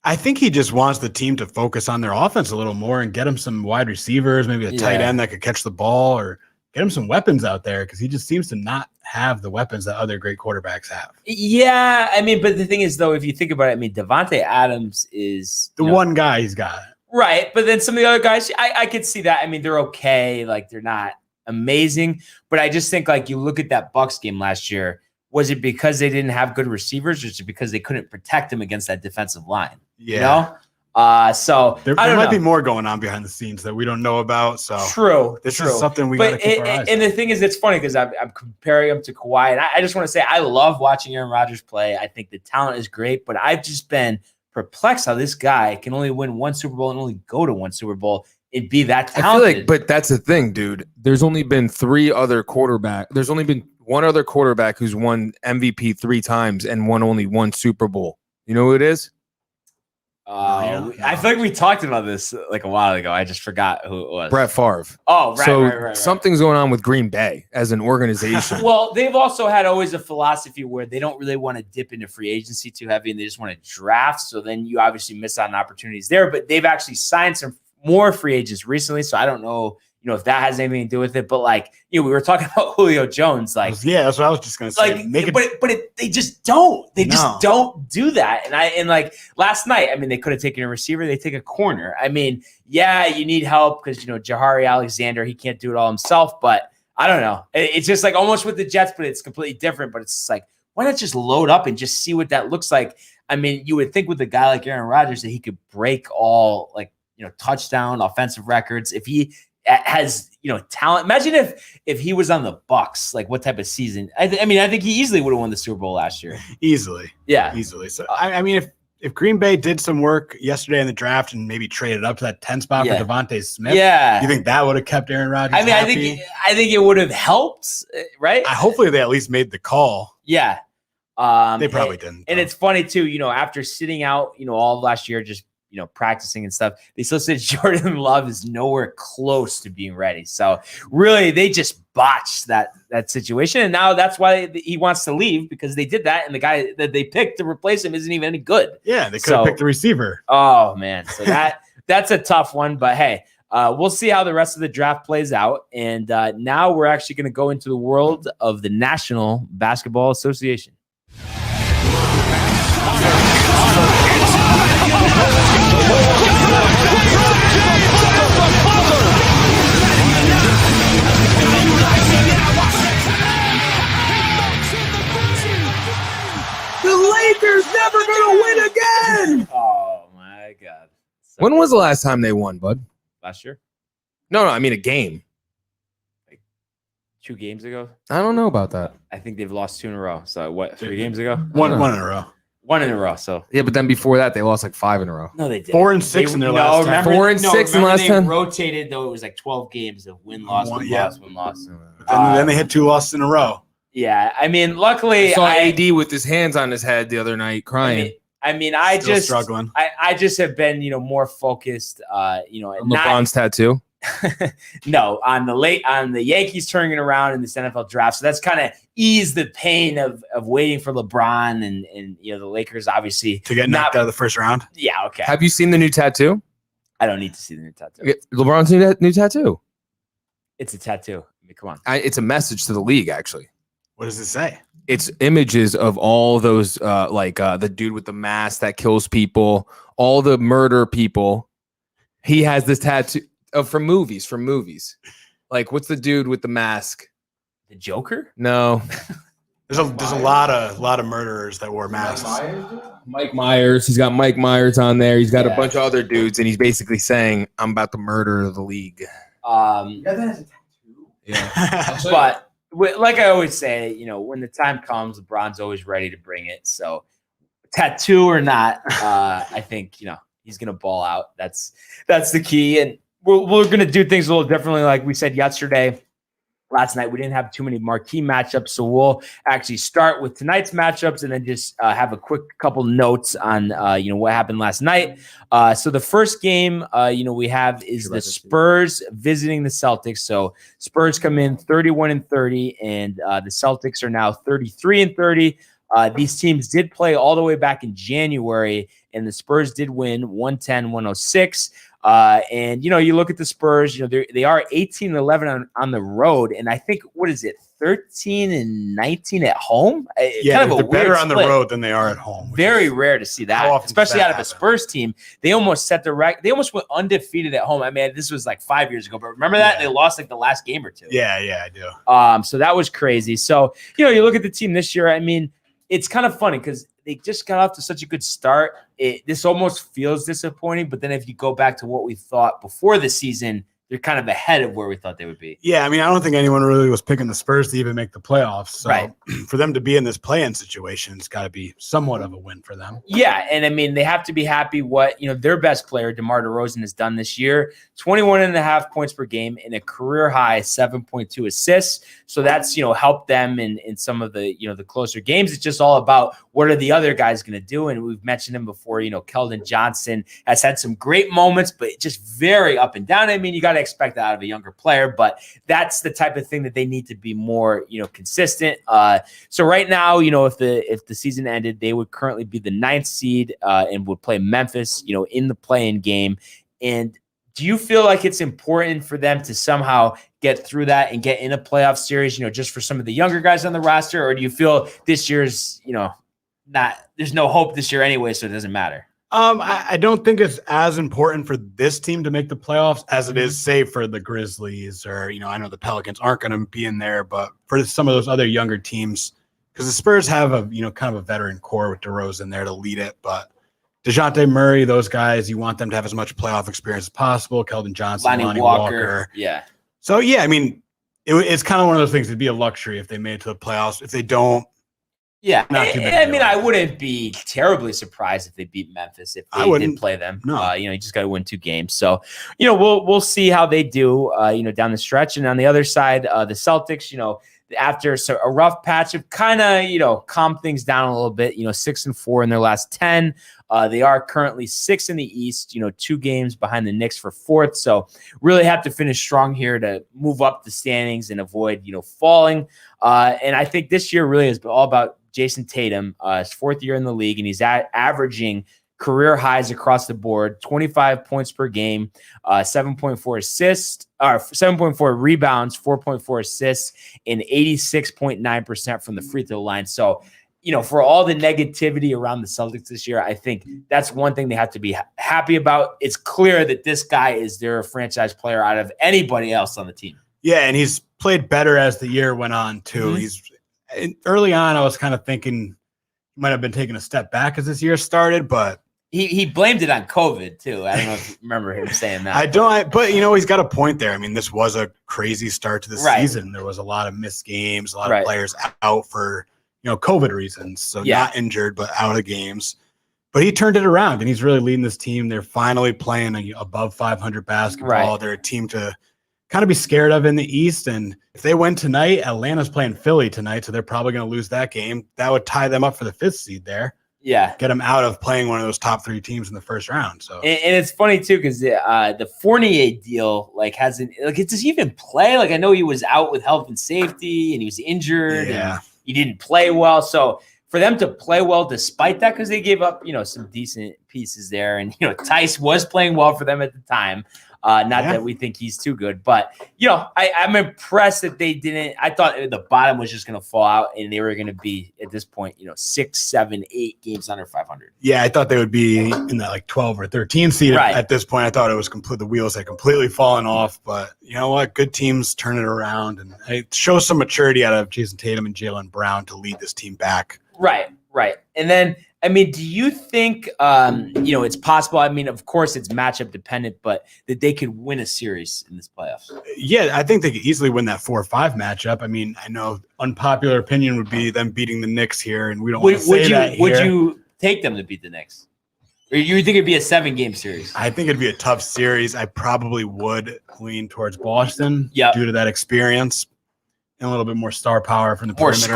I think he just wants the team to focus on their offense a little more and get him some wide receivers, maybe a tight end that could catch the ball or get him some weapons out there because he just seems to not have the weapons that other great quarterbacks have. Yeah, I mean, but the thing is, though, if you think about it, I mean, Devontae Adams is the one guy he's got. Right, but then some of the other guys, I could see that. I mean, they're okay. Like, they're not amazing. But I just think, like, you look at that Bucs game last year, was it because they didn't have good receivers or is it because they couldn't protect him against that defensive line? Yeah. So there might be more going on behind the scenes that we don't know about. So this is something we got to keep our eyes on. And the thing is, it's funny because I'm comparing him to Kawhi, and I just want to say I love watching Aaron Rodgers play. I think the talent is great, but I've just been perplexed how this guy can only win one Super Bowl and only go to one Super Bowl and be that talented. I feel like, but that's the thing, dude. There's only been There's only been one other quarterback who's won MVP 3 times and won only one Super Bowl. You know who it is? I feel like we talked about this like a while ago. I just forgot who it was. Brett Favre. Oh, right. So right. something's going on with Green Bay as an organization. Well, they've also had always a philosophy where they don't really want to dip into free agency too heavy and they just want to draft. So then you obviously miss out on opportunities there, but they've actually signed some more free agents recently. So I don't know, if that has anything to do with it, but like, we were talking about Julio Jones, like, yeah, that's what I was just going to say. They just don't, just don't do that. And like last night, I mean, they could have taken a receiver. They take a corner. I mean, yeah, you need help because, Jahari Alexander, he can't do it all himself, but I don't know. It's just like almost with the Jets, but it's completely different, but it's just like, why not just load up and just see what that looks like? I mean, you would think with a guy like Aaron Rodgers that he could break all like, touchdown offensive records. If he has, talent. Imagine if he was on the Bucs, like what type of season? I think he easily would have won the Super Bowl last year. Easily. Yeah. Easily. So, I mean, if Green Bay did some work yesterday in the draft and maybe traded up to that 10 spot for Devontae Smith, you think that would have kept Aaron Rodgers happy? I think it would have helped, right? Hopefully they at least made the call. Yeah. They probably didn't. And it's funny too, after sitting out, all of last year, just practicing and stuff, they still said Jordan Love is nowhere close to being ready. So really, they just botched that situation. And now that's why he wants to leave because they did that. And the guy that they picked to replace him isn't even any good. Yeah, they could have picked the receiver. Oh, man. So that's a tough one. But hey, we'll see how the rest of the draft plays out. And now we're actually going to go into the world of the National Basketball Association. The Lakers never gonna win again. Oh my God! When was the last time they won, bud? Last year. No, I mean a game. 2 games ago. I don't know about that. I think they've lost 2 in a row. So what? 3 games ago? One in a row. 1 in a row. So Yeah, but then before that, they lost like 5 in a row. no, they did 4 and 6 in their last 10. 4 and 6 in the last they 10? rotated though. It was like 12 games of win loss, win loss. And then they hit 2 losses in a row. Yeah, I mean, luckily, I saw AD with his hands on his head the other night crying. I mean, Still struggling. I just have been, more focused, and LeBron's tattoo. no, on the Yankees turning it around in this NFL draft. So that's kind of eased the pain of waiting for LeBron and the Lakers obviously To get knocked out of the first round. Yeah, okay. Have you seen the new tattoo? I don't need to see the new tattoo. Okay, LeBron's new tattoo. It's a tattoo. I mean, come on. It's a message to the league, actually. What does it say? It's images of all those, the dude with the mask that kills people, all the murder people. He has this tattoo from movies. Like, what's the dude with the mask? The Joker? No. There's a lot of murderers that wore masks. Mike Myers. He's got Mike Myers on there. He's got a bunch of other dudes, and he's basically saying, "I'm about to murder the league." Yeah, but like I always say, when the time comes, LeBron's always ready to bring it. So, tattoo or not, I think he's gonna ball out. That's the key, and we're gonna do things a little differently, like we said yesterday. Last night we didn't have too many marquee matchups, so we'll actually start with tonight's matchups and then just have a quick couple notes on what happened last night. So the first game we have is the Spurs visiting the Celtics. So Spurs come in 31-30, and the Celtics are now 33-30. These teams did play all the way back in January, and the Spurs did win 110-106. And you look at the Spurs, they are 18-11 on the road, and I think 13-19 at home. Yeah, they're better on the road than they are at home. Very rare to see that, especially out of a Spurs team. They almost set the record. They almost went undefeated at home. I mean, this was like 5 years ago, but remember that they lost like the last game or 2. Yeah, I do. So that was crazy. So you look at the team this year. I mean, it's kind of funny because they just got off to such a good start. This almost feels disappointing, but then if you go back to what we thought before the season, they're kind of ahead of where we thought they would be. Yeah, I mean, I don't think anyone really was picking the Spurs to even make the playoffs. So for them to be in this play-in situation, it's got to be somewhat of a win for them. Yeah, and I mean, they have to be happy what their best player, DeMar DeRozan, has done this year. 21.5 points per game and a career high 7.2 assists. So that's helped them in some of the the closer games. It's just all about what are the other guys going to do, and we've mentioned him before. Keldon Johnson has had some great moments, but just very up and down. I mean, you got to expect that out of a younger player, but that's the type of thing that they need to be more consistent. So right now, if the season ended, they would currently be the 9th seed and would play Memphis in the play-in game. And do you feel like it's important for them to somehow get through that and get in a playoff series, just for some of the younger guys on the roster? Or do you feel this year's, there's no hope this year anyway, so it doesn't matter? I don't think it's as important for this team to make the playoffs as it is, say, for the Grizzlies or, I know the Pelicans aren't going to be in there, but for some of those other younger teams, because the Spurs have a, kind of a veteran core with DeRozan there to lead it, but DeJounte Murray, those guys, you want them to have as much playoff experience as possible. Keldon Johnson, Lonnie Walker. Yeah. So, yeah, I mean, it's kind of one of those things. It'd be a luxury if they made it to the playoffs. If they don't, yeah, I mean, I wouldn't be terribly surprised if they beat Memphis if they did play them. No, you just got to win 2 games. So, we'll see how they do, down the stretch. And on the other side, the Celtics, after a rough patch of kind of, calm things down a little bit, 6-4 in their last 10. They are currently 6th in the East, 2 games behind the Knicks for 4th. So really have to finish strong here to move up the standings and avoid, falling. And I think this year really is all about Jason Tatum, his 4th year in the league, and he's averaging career highs across the board: 25 points per game, 7.4 assists, or 7.4 rebounds, 4.4 assists, and 86.9% from the free throw line. So, for all the negativity around the Celtics this year, I think that's one thing they have to be happy about. It's clear that this guy is their franchise player out of anybody else on the team. Yeah, and he's played better as the year went on too. Early on, I was kind of thinking he might have been taking a step back as this year started, but He blamed it on COVID too. I don't know if you remember him saying that. I don't, but he's got a point there. I mean, this was a crazy start to the Right. season. There was a lot of missed games, a lot Right. of players out for COVID reasons. So not injured, but out of games. But he turned it around, and he's really leading this team. They're finally playing above 500 basketball. Right. They're a team to kind of be scared of in the East. And if they win tonight, Atlanta's playing Philly tonight, so they're probably going to lose that game. That would tie them up for the 5th seed there. Yeah. Get them out of playing one of those top 3 teams in the first round. So and it's funny too because the Fournier deal hasn't does he even play? I know he was out with health and safety and he was injured. Yeah. And he didn't play well. So for them to play well despite that, because they gave up some decent pieces there, and Tice was playing well for them at the time. Not that we think he's too good, but I'm impressed that they didn't. I thought the bottom was just going to fall out, and they were going to be at this point, 6, 7, 8 games under 500. Yeah, I thought they would be in that 12 or 13 seed at this point. I thought it was the wheels had completely fallen off, but you know what? Good teams turn it around, and it shows some maturity out of Jason Tatum and Jaylen Brown to lead this team back. Right. And then, do you think, it's possible? Of course, it's matchup dependent, but that they could win a series in this playoffs? Yeah, I think they could easily win that 4-5 matchup. I know unpopular opinion would be them beating the Knicks here, and we don't want to say that here. Would you take them to beat the Knicks? Or you think it'd be a 7-game series? I think it'd be a tough series. I probably would lean towards Boston due to that experience. And a little bit more star power from the perimeter.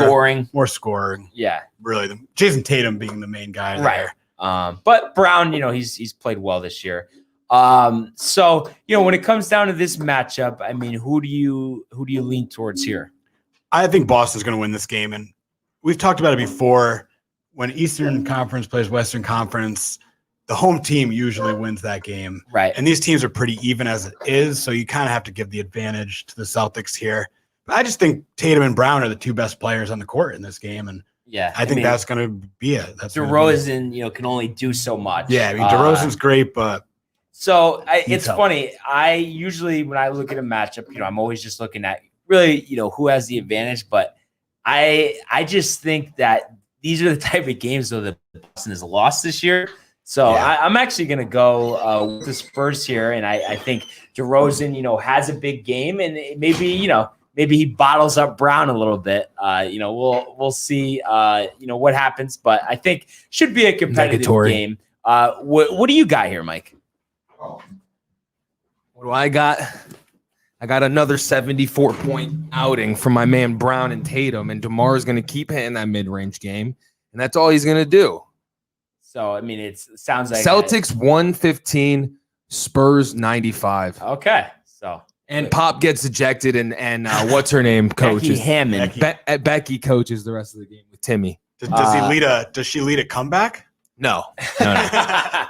More scoring. Yeah. Really, Jason Tatum being the main guy there. But Brown, he's played well this year. So, when it comes down to this matchup, who do you lean towards here? I think Boston's going to win this game. And we've talked about it before. When Eastern Conference plays Western Conference, the home team usually wins that game. Right. And these teams are pretty even as it is. So you kind of have to give the advantage to the Celtics here. I just think Tatum and Brown are the 2 best players on the court in this game, and I think that's going to be it. That's DeRozan, can only do so much. Yeah, DeRozan's great, but it's funny. I usually, when I look at a matchup, I'm always just looking at really, who has the advantage. But I just think that these are the type of games though that Boston has lost this year. So I'm actually going to go with the Spurs here, and I think DeRozan, has a big game, and maybe he bottles up Brown a little bit. We'll see. What happens, but I think should be a competitive game. What do you got here, Mike? What do I got? I got another 74-point outing from my man Brown and Tatum, and DeMar is going to keep hitting that mid-range game, and that's all he's going to do. So it sounds like Celtics 115, Spurs 95. Okay, so. And Pop gets ejected, and what's her name? Coaches Becky Hammond. Becky coaches the rest of the game with Timmy. Does she lead a comeback? No. And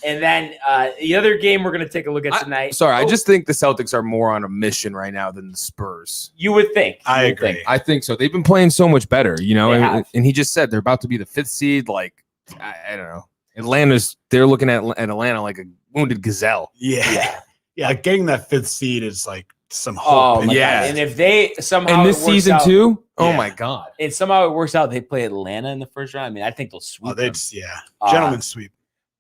then the other game we're going to take a look at tonight. I just think the Celtics are more on a mission right now than the Spurs. You would think. I agree. I think so. They've been playing so much better, and he just said they're about to be the 5th seed. I don't know. They're looking at Atlanta like a wounded gazelle. Yeah. Yeah, getting that 5th seed is some hope. Oh, my God. And if they somehow this season too, oh my God. And somehow it works out, they play Atlanta in the first round. I think they'll sweep them. Gentlemen sweep.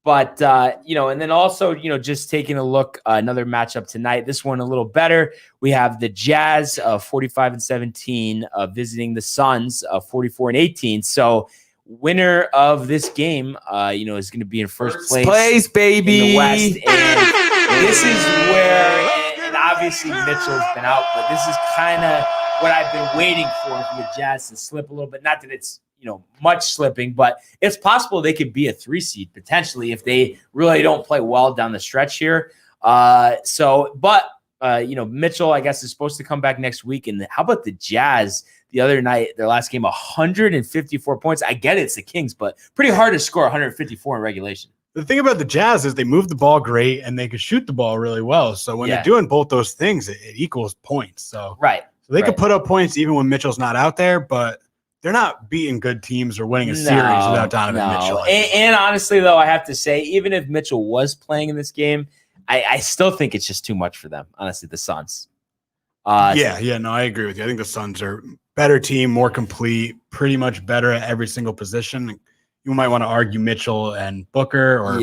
But, and then also, just taking a look, another matchup tonight, this one a little better. We have the Jazz 45-17 visiting the Suns 44-18. So winner of this game, is going to be in first place baby, in the West. And this is where, and obviously Mitchell's been out, but this is kind of what I've been waiting for the Jazz to slip a little bit. Not that it's, much slipping, but it's possible they could be a 3 seed potentially if they really don't play well down the stretch here. Mitchell, I guess, is supposed to come back next week. And how about the Jazz? The other night, their last game, 154 points. I get it's the Kings, but pretty hard to score 154 in regulation. The thing about the Jazz is they move the ball great and they can shoot the ball really well. So when they're doing both those things, it equals points. So they could put up points even when Mitchell's not out there, but they're not beating good teams or winning a series without Donovan Mitchell. And honestly, though, I have to say, even if Mitchell was playing in this game, I still think it's just too much for them. Honestly, the Suns. I agree with you. I think the Suns are better team, more complete, pretty much better at every single position. you might want to argue Mitchell and Booker or,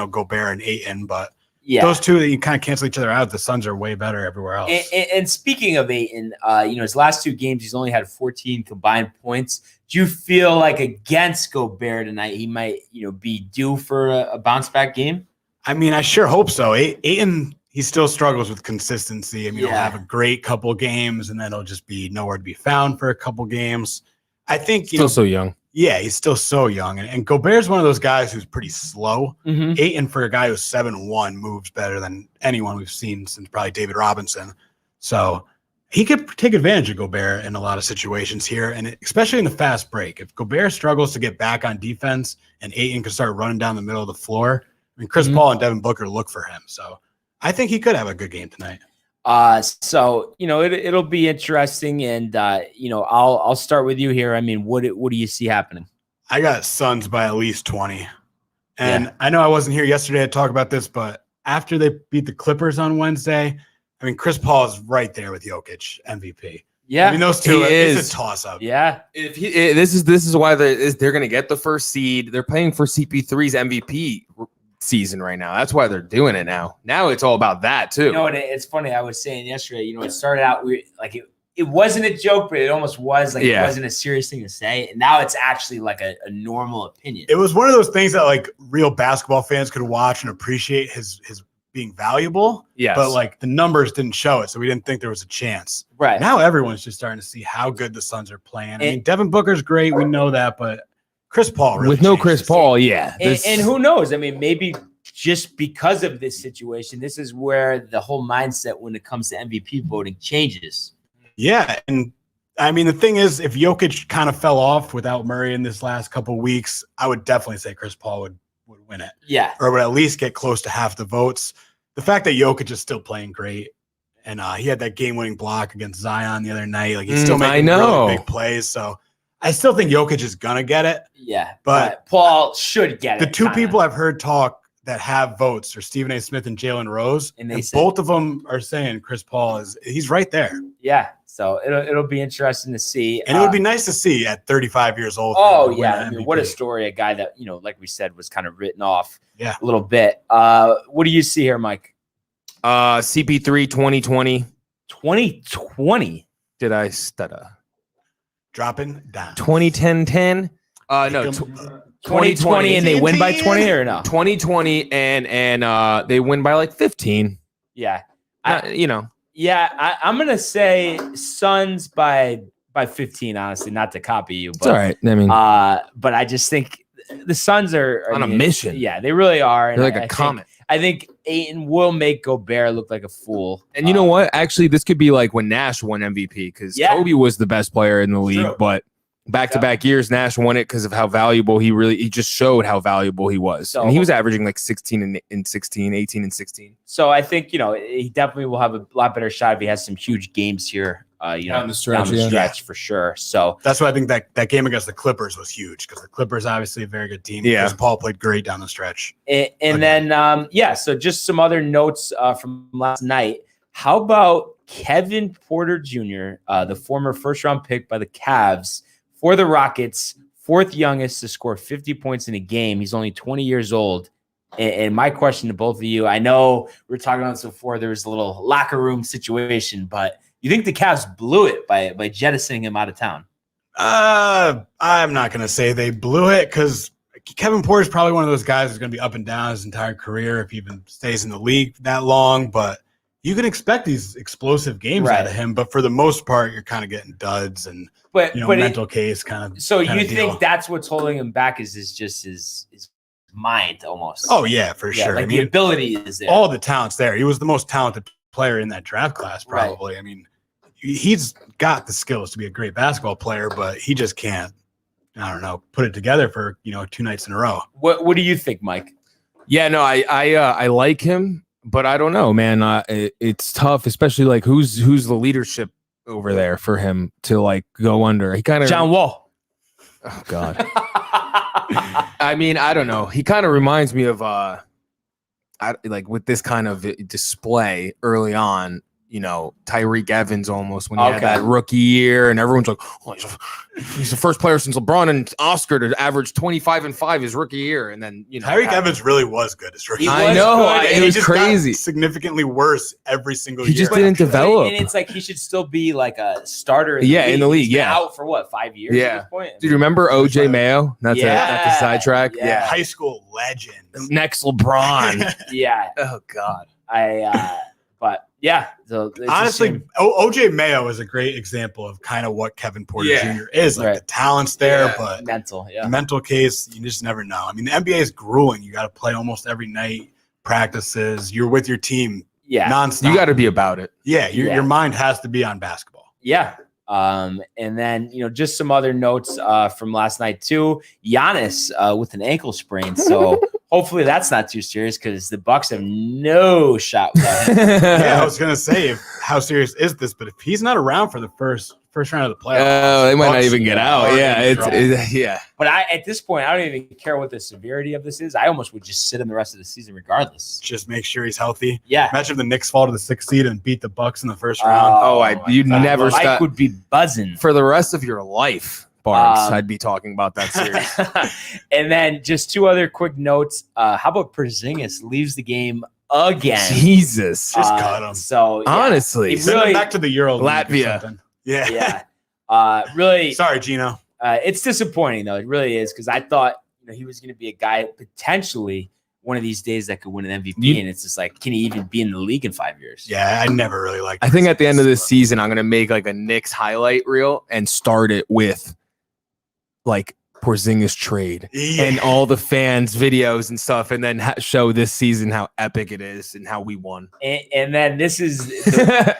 Gobert and Ayton, but those two that you kind of cancel each other out. The Suns are way better everywhere else. And speaking of Ayton, his last 2 games, he's only had 14 combined points. Do you feel like against Gobert tonight, he might, be due for a bounce back game? I mean, I sure hope so. Ayton, he still struggles with consistency. I mean, he'll have a great couple games and then he'll just be nowhere to be found for a couple games. I think still so young. Yeah, he's still so young. And Gobert's one of those guys who's pretty slow. Mm-hmm. Ayton, for a guy who's 7'1", moves better than anyone we've seen since probably David Robinson. So he could take advantage of Gobert in a lot of situations here, and especially in the fast break. If Gobert struggles to get back on defense and Ayton can start running down the middle of the floor, I mean, Chris Paul and Devin Booker look for him. So I think he could have a good game tonight. So it'll be interesting, and I'll start with you here. I mean, what do you see happening? I got Suns by at least 20, and I know I wasn't here yesterday to talk about this, but after they beat the Clippers on Wednesday, I mean, Chris Paul is right there with Jokic MVP. Yeah, I mean, those two is a toss up. Yeah, this is why they're going to get the first seed. They're playing for CP3's MVP season right now. That's why they're doing it now. Now it's all about that too. It's funny. I was saying yesterday, it started out it wasn't a joke, but it almost was it wasn't a serious thing to say. And now it's actually like a normal opinion. It was one of those things that like real basketball fans could watch and appreciate his being valuable. Yes. But like the numbers didn't show it. So we didn't think there was a chance. Right. Now everyone's just starting to see how good the Suns are playing. I mean, Devin Booker's great. We know that, but Chris Paul really with no Chris Paul, and who knows? I mean, maybe just because of this situation, this is where the whole mindset when it comes to MVP voting changes. Yeah, and I mean the thing is, if Jokic kind of fell off without Murray in this last couple of weeks, I would definitely say Chris Paul would win it. Yeah, or would at least get close to half the votes. The fact that Jokic is still playing great, and he had that game-winning block against Zion the other night, like he's still making really big plays. So I still think Jokic is gonna get it. Yeah, but Paul should get it. The two people I've heard talk that have votes are Stephen A. Smith and Jalen Rose, and both of them are saying Chris Paul he's right there. Yeah, so it'll be interesting to see, and it would be nice to see at 35 years old. Oh yeah, I mean, what a story! A guy that like we said was kind of written off, a little bit. What do you see here, Mike? CP3 2020. 2020. Did I stutter? Dropping down. 2010. No. 2020 and they win by 20 or no? 2020 and they win by like 15. Yeah. I'm gonna say Suns by 15, honestly, not to copy you, but it's all right. I mean, but I just think the Suns are on a mission. Yeah, they really are. They're like a comet. I think Ayton will make Gobert look like a fool. And you know what? Actually, this could be like when Nash won MVP because Kobe was the best player in the league, but back-to-back years, Nash won it because of how valuable he just showed how valuable he was. So, and he was averaging like 16 and 16, 18 and 16. So I think, he definitely will have a lot better shot if he has some huge games here, down the stretch for sure. So that's why I think that game against the Clippers was huge because the Clippers obviously a very good team. Yeah. Because Paul played great down the stretch. And then, so just some other notes from last night. How about Kevin Porter Jr., the former first-round pick by the Cavs, for the Rockets, fourth youngest to score 50 points in a game. He's only 20 years old. And my question to both of you, I know we were talking about this before, there was a little locker room situation, but you think the Cavs blew it by jettisoning him out of town? I'm not going to say they blew it because Kevin Porter is probably one of those guys who's going to be up and down his entire career if he even stays in the league that long. But you can expect these explosive games out of him. But for the most part, you're kind of getting duds and mental case kind of. So you think that's what's holding him back is just his mind almost? Oh yeah, for sure. Like the ability is there. All the talent's there. He was the most talented player in that draft class, probably. Right. I mean, he's got the skills to be a great basketball player, but he just can't. I don't know, put it together for 2 nights in a row. What do you think, Mike? Yeah, no, I like him, but I don't know, man. It's tough, especially like who's the leadership over there for him to like go under. He kind of John Wall. Oh God. I mean, I don't know. He kind of reminds me of like with this kind of display early on. Tyreek Evans almost when he had that rookie year, and everyone's like, oh, he's the first player since LeBron and Oscar to average 25 and 5 his rookie year, and then Tyreek Evans really was good his rookie year. I know it was crazy, significantly worse every single year. He just didn't develop, and it's like he should still be like a starter. In the league. He's been out for what, 5 years? Yeah. At this point? Do you remember OJ Mayo? Not to sidetrack. Yeah. High school legend. Next LeBron. Yeah. Oh God. But yeah. So honestly, OJ Mayo is a great example of kind of what Kevin Porter Jr. is. Like the talent's there, but the mental case, you just never know. I mean, the NBA is grueling. You got to play almost every night, practices. You're with your team nonstop. You got to be about it. Yeah, your mind has to be on basketball. Yeah. And then, just some other notes from last night too. Giannis with an ankle sprain. So hopefully that's not too serious because the Bucks have no shot with that. Yeah, I was going to say, how serious is this? But if he's not around for the first round of the playoffs, they might not even get out. Yeah, But at this point, I don't even care what the severity of this is. I almost would just sit him the rest of the season regardless. Just make sure he's healthy. Yeah. Imagine if the Knicks fall to the 6th seed and beat the Bucks in the first round. You'd never Mike stop would be buzzing for the rest of your life. Barnes, I'd be talking about that series. And then just two other quick notes. How about Porzingis leaves the game again? Jesus. Just cut him. So honestly, send him back to the Euro Latvia. Yeah. Really. Sorry, Gino. It's disappointing though. It really is because I thought he was going to be a guy potentially one of these days that could win an MVP, and it's just like, can he even be in the league in 5 years? Yeah, I never really liked. I think at the end of this season, I'm going to make like a Knicks highlight reel and start it with like Porzingis trade and all the fans videos and stuff, and then show this season how epic it is and how we won. And then this is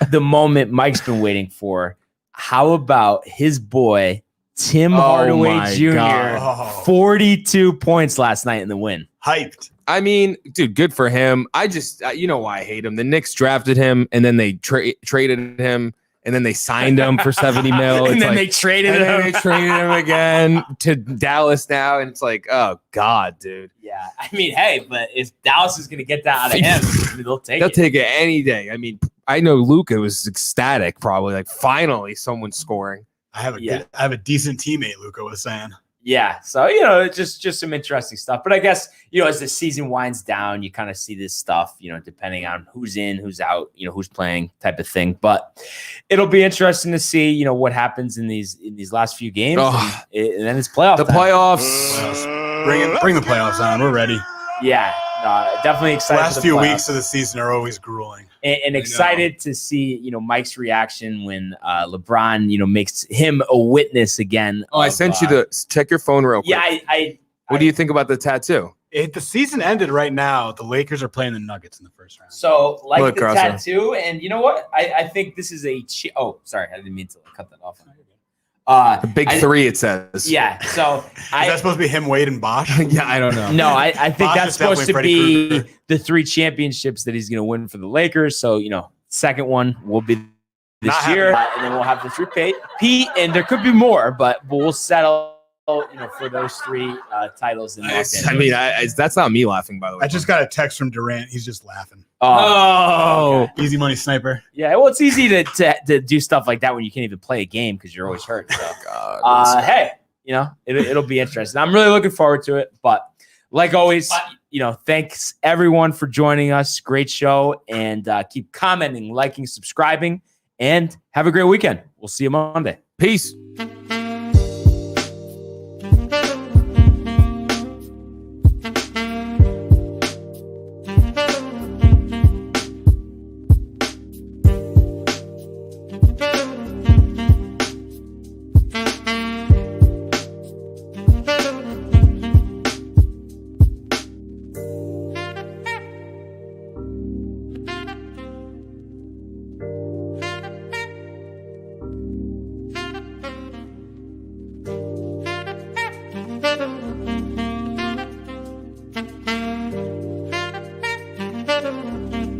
the moment Mike's been waiting for. How about his boy Tim Hardaway Jr. 42 points last night in the win. Hyped. I mean, dude, good for him. I just, you know why I hate him. The Knicks drafted him, and then they traded him, and then they signed him for $70 million. And then they traded him. They traded him again to Dallas now, and it's like, oh God, dude. Yeah, I mean, hey, but if Dallas is going to get that out of him, they'll take it any day. I mean, I know Luka was ecstatic, probably like finally someone's scoring. I have a decent teammate, Luka was saying. Yeah, so just some interesting stuff. But I guess as the season winds down, you kind of see this stuff, depending on who's in, who's out, who's playing, type of thing. But it'll be interesting to see, what happens in these last few games, and then it's playoff. The playoffs. Bring the playoffs on. We're ready. Yeah, definitely excited. The last few weeks of the season are always grueling. And excited to see, Mike's reaction when LeBron, makes him a witness again. I sent you check your phone real quick. Yeah, what do you think about the tattoo? If the season ended right now, the Lakers are playing the Nuggets in the first round. So, the tattoo, and you know what? I think this is sorry, I didn't mean to cut that off. The big three, it says. Yeah. So is that supposed to be him, Wade, and Bosch? Yeah, I don't know. No, I think that's supposed to be the 3 championships that he's going to win for the Lakers. So, second one will be this year, and then we'll have the 3 Pete, and there could be more, but we'll settle, for those 3 titles. That's not me laughing, by the way. I just got a text from Durant. He's just laughing. Oh, okay. Easy money sniper. Yeah, well, it's easy to do stuff like that when you can't even play a game because you're always hurt. So, hey, it'll be interesting. I'm really looking forward to it. But like always, thanks everyone for joining us. Great show, and keep commenting, liking, subscribing, and have a great weekend. We'll see you Monday. Peace.